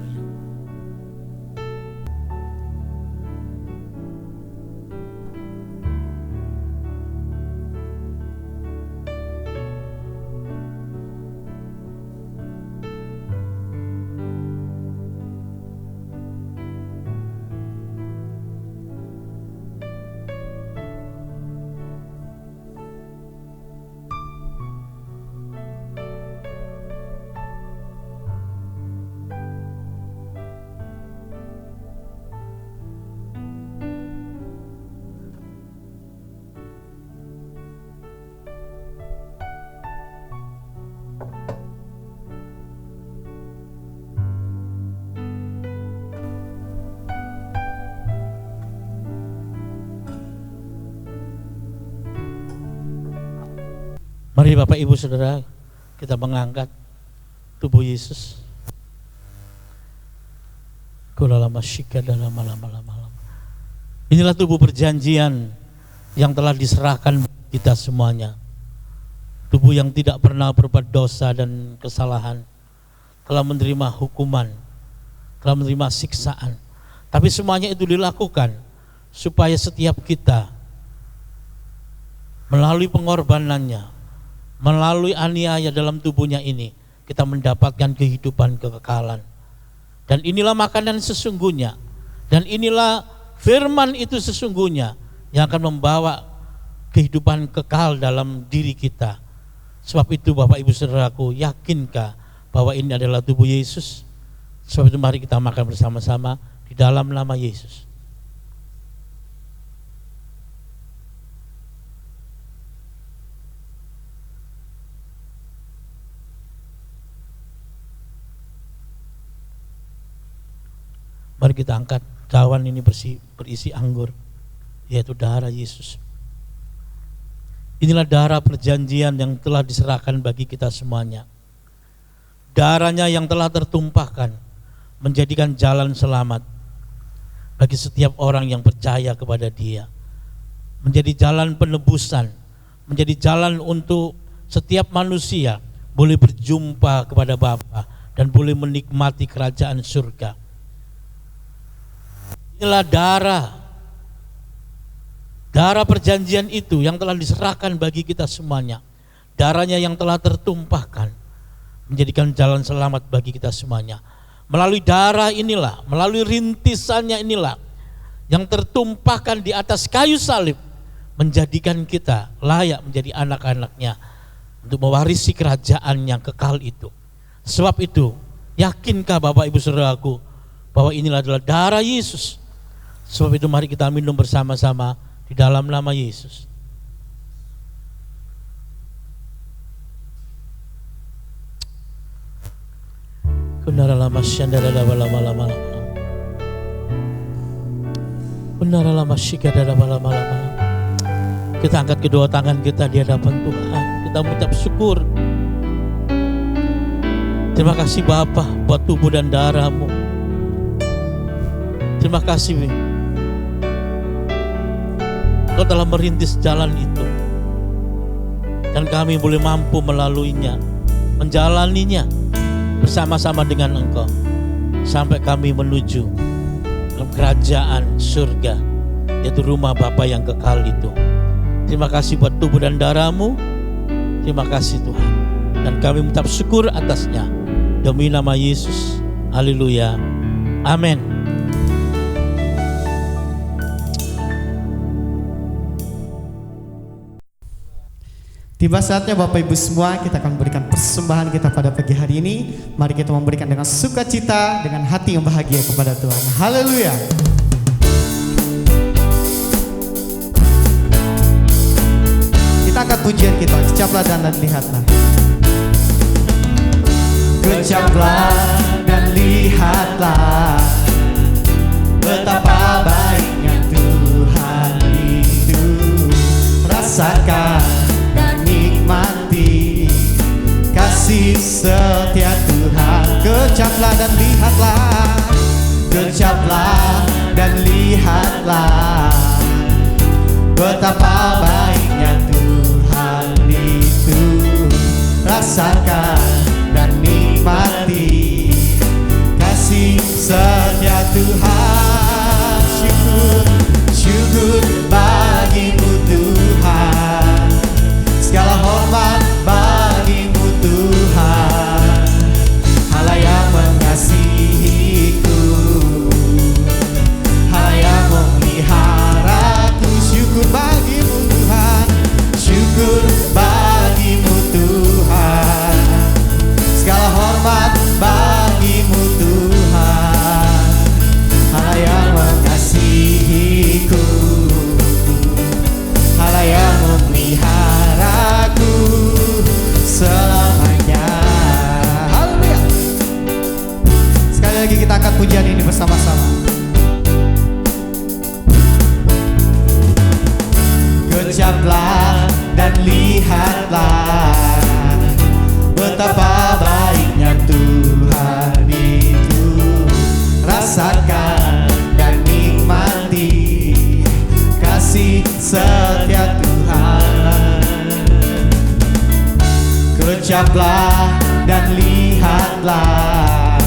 Mari Bapak Ibu Saudara kita mengangkat tubuh Yesus. Inilah tubuh perjanjian yang telah diserahkan kita semuanya. Tubuh yang tidak pernah berbuat dosa dan kesalahan, telah menerima hukuman, telah menerima siksaan. Tapi semuanya itu dilakukan supaya setiap kita melalui pengorbanannya, melalui aniaya dalam tubuhnya ini, kita mendapatkan kehidupan kekekalan. Dan inilah makanan sesungguhnya. Dan inilah firman itu sesungguhnya yang akan membawa kehidupan kekal dalam diri kita. Sebab itu Bapak Ibu Saudaraku, yakinkah bahwa ini adalah tubuh Yesus? Sebab itu mari kita makan bersama-sama di dalam nama Yesus. Mari kita angkat cawan ini berisi anggur, yaitu darah Yesus. Inilah darah perjanjian yang telah diserahkan bagi kita semuanya. Darahnya yang telah tertumpahkan menjadikan jalan selamat bagi setiap orang yang percaya kepada Dia. Menjadi jalan penebusan, menjadi jalan untuk setiap manusia boleh berjumpa kepada Bapa dan boleh menikmati kerajaan surga. Inilah darah perjanjian itu yang telah diserahkan bagi kita semuanya. Darahnya yang telah tertumpahkan menjadikan jalan selamat bagi kita semuanya. Melalui darah inilah, melalui rintisannya inilah yang tertumpahkan di atas kayu salib, menjadikan kita layak menjadi anak-anaknya untuk mewarisi kerajaan yang kekal itu. Sebab itu, yakinkah Bapak Ibu Saudaraku bahwa inilah adalah darah Yesus? Sebab itu mari kita minum bersama-sama di dalam nama Yesus. Kita angkat kedua tangan kita di hadapan Tuhan. Kita mengucap syukur. Terima kasih Bapa buat tubuh dan darah-Mu. Terima kasih Engkau telah merintis jalan itu, dan kami boleh mampu melaluinya, menjalaninya bersama-sama dengan Engkau sampai kami menuju dalam kerajaan surga, yaitu rumah Bapa yang kekal itu. Terima kasih buat tubuh dan darah-Mu. Terima kasih Tuhan, dan kami mengucap syukur atasnya demi nama Yesus. Haleluya, amin. Tiba saatnya Bapak Ibu semua, kita akan memberikan persembahan kita pada pagi hari ini. Mari kita memberikan dengan sukacita, dengan hati yang bahagia kepada Tuhan. Haleluya. Kita angkat pujian kita, kecaplah dan lihatlah. Kecaplah dan lihatlah betapa baiknya Tuhan itu. Rasakan nikmati kasih setia Tuhan. Kecaplah dan lihatlah, kecaplah dan lihatlah betapa baiknya Tuhan itu. Rasakan dan nikmati kasih setia Tuhan. Syukur, syukur bagimu Tuhan. Segala hormat bagimu Tuhan, Allah yang mengasihiku, Allah yang memeliharaku. Syukur bagimu Tuhan, syukur bagimu Tuhan. Segala hormat bagimu Tuhan, Allah yang mengasihiku, Allah yang memeliharaku selamanya. Haleluya. Sekali lagi kita angkat pujian ini bersama-sama. Kecaplah dan lihatlah betapa baiknya Tuhan itu. Rasakan dan nikmati kasih setia Tuhan. Kecaplah dan lihatlah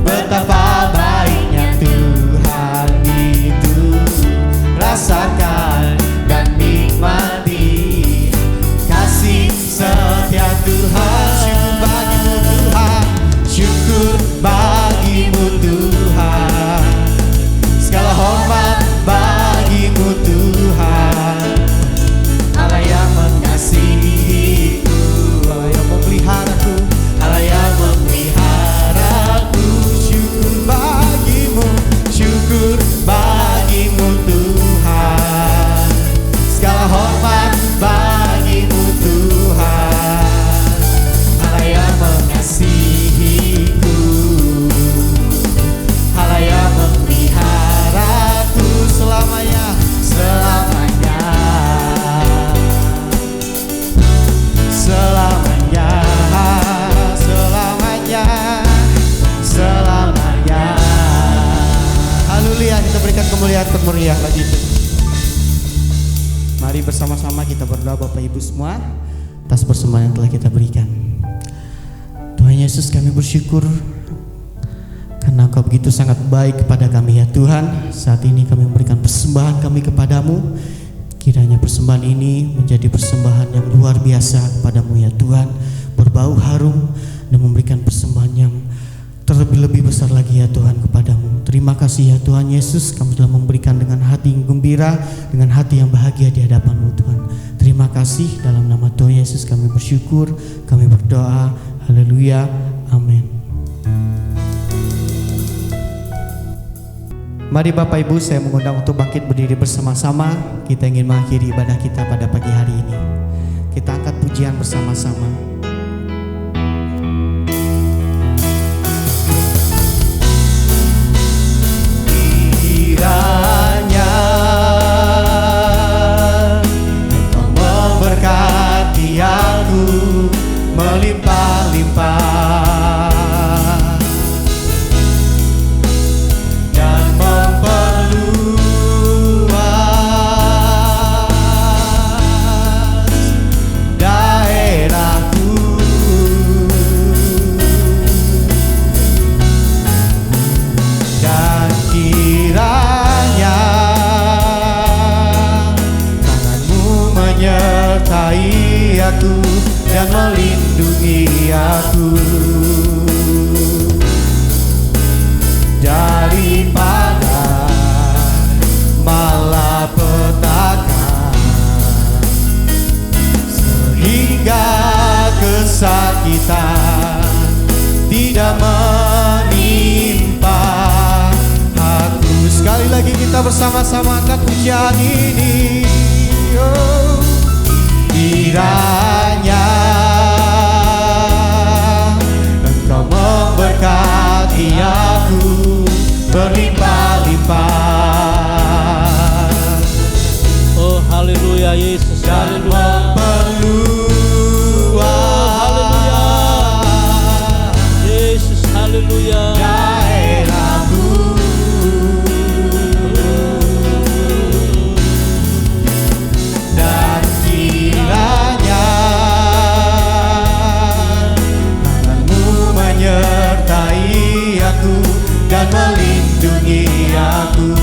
betapa baiknya Tuhan itu. Rasakan dan nikmati kasih setia Tuhan. Syukur bagimu Tuhan, syukur bagimu Tuhan. Segala hormat bagimu Tuhan, Allah yang mengasihiku, Allah yang memeliharaku, Allah yang memeliharaku. Syukur bagimu, syukur bagimu Tuhan. Segala hormat bagimu Tuhan, Allah yang mengasihiku, Allah yang memeliharaku selamanya, selamanya, selamanya, selamanya, selamanya. Haleluya, kita berikan kemuliaan bagi itu. Mari bersama-sama kita berdoa Bapak Ibu semua atas persembahan yang telah kita berikan. Tuhan Yesus, kami bersyukur karena Engkau begitu sangat baik kepada kami ya Tuhan. Saat ini kami memberikan persembahan kami kepadamu. Kiranya persembahan ini menjadi persembahan yang luar biasa kepadamu ya Tuhan, berbau harum dan memberikan persembahan yang terlebih-lebih besar lagi ya Tuhan kepadamu. Terima kasih ya Tuhan Yesus, kami telah memberikan dengan hati yang gembira, dengan hati yang bahagia di hadapan-Mu Tuhan. Terima kasih, dalam nama Tuhan Yesus kami bersyukur, kami berdoa. Haleluya, amin. Mari Bapak Ibu, saya mengundang untuk bangkit berdiri bersama-sama. Kita ingin mengakhiri ibadah kita pada pagi hari ini. Kita angkat pujian bersama-sama. Kiranya Engkau memberkati aku melimpah-limpah dan memperluas daripada malapetaka, sehingga kesakitan tidak menimpa aku. Sekali lagi kita bersama-sama angkat pujian ini. Oh, kiranya Engkau memberkati aku berlimpah-limpah. Oh haleluya Yesus, Dan haleluya. memperluas Yesus, haleluya. daerahku, dan kiranya tanganmu menyertai aku dan melindungi aku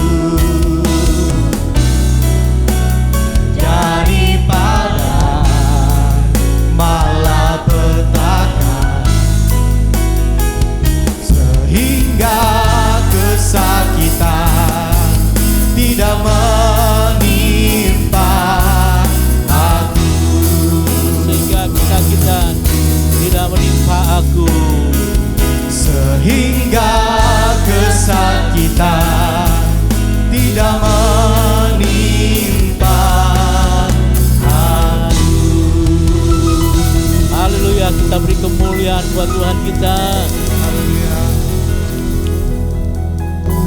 daripada malapetaka, sehingga kesakitan tidak menimpa aku. Sehingga kesakitan tidak menimpa aku. Sehingga kesakitan tidak menimpa aku. Haleluya, kita beri kemuliaan buat Tuhan kita.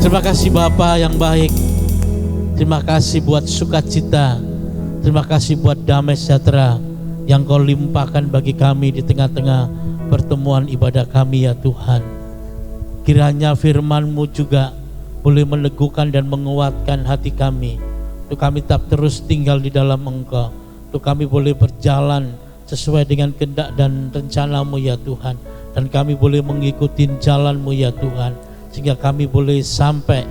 Terima kasih Bapa yang baik. Terima kasih buat sukacita. Terima kasih buat damai sejahtera yang Kau limpahkan bagi kami di tengah-tengah pertemuan ibadah kami ya Tuhan. Kiranya firman-Mu juga boleh meneguhkan dan menguatkan hati kami, untuk kami tetap terus tinggal di dalam Engkau, untuk kami boleh berjalan sesuai dengan kehendak dan rencana-Mu ya Tuhan, dan kami boleh mengikuti jalan-Mu ya Tuhan, sehingga kami boleh sampai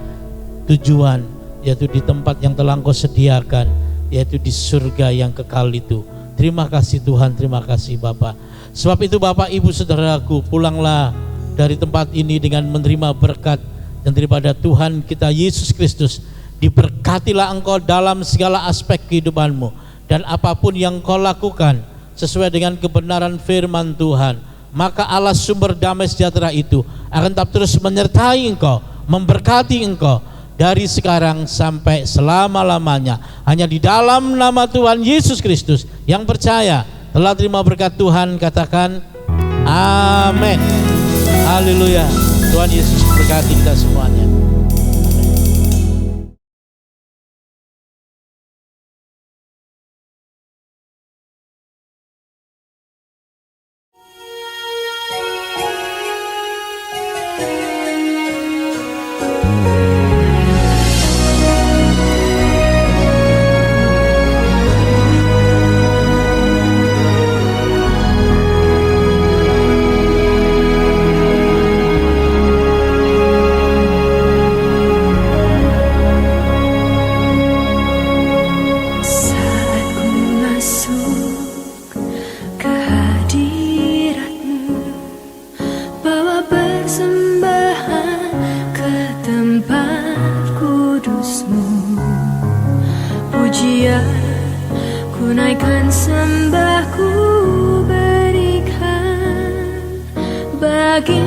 tujuan, yaitu di tempat yang telah Engkau sediakan, yaitu di surga yang kekal itu. Terima kasih Tuhan, terima kasih Bapa. Sebab itu Bapak Ibu Saudaraku, pulanglah dari tempat ini dengan menerima berkat yang daripada Tuhan kita Yesus Kristus. Diberkatilah engkau dalam segala aspek kehidupanmu, dan apapun yang kau lakukan sesuai dengan kebenaran firman Tuhan, maka Allah sumber damai sejahtera itu akan tetap terus menyertai engkau, memberkati engkau dari sekarang sampai selama-lamanya. Hanya di dalam nama Tuhan Yesus Kristus yang percaya telah terima berkat Tuhan, katakan amin. Haleluya. Tuhan Yesus berkati kita semuanya. Sembahku berikan bagi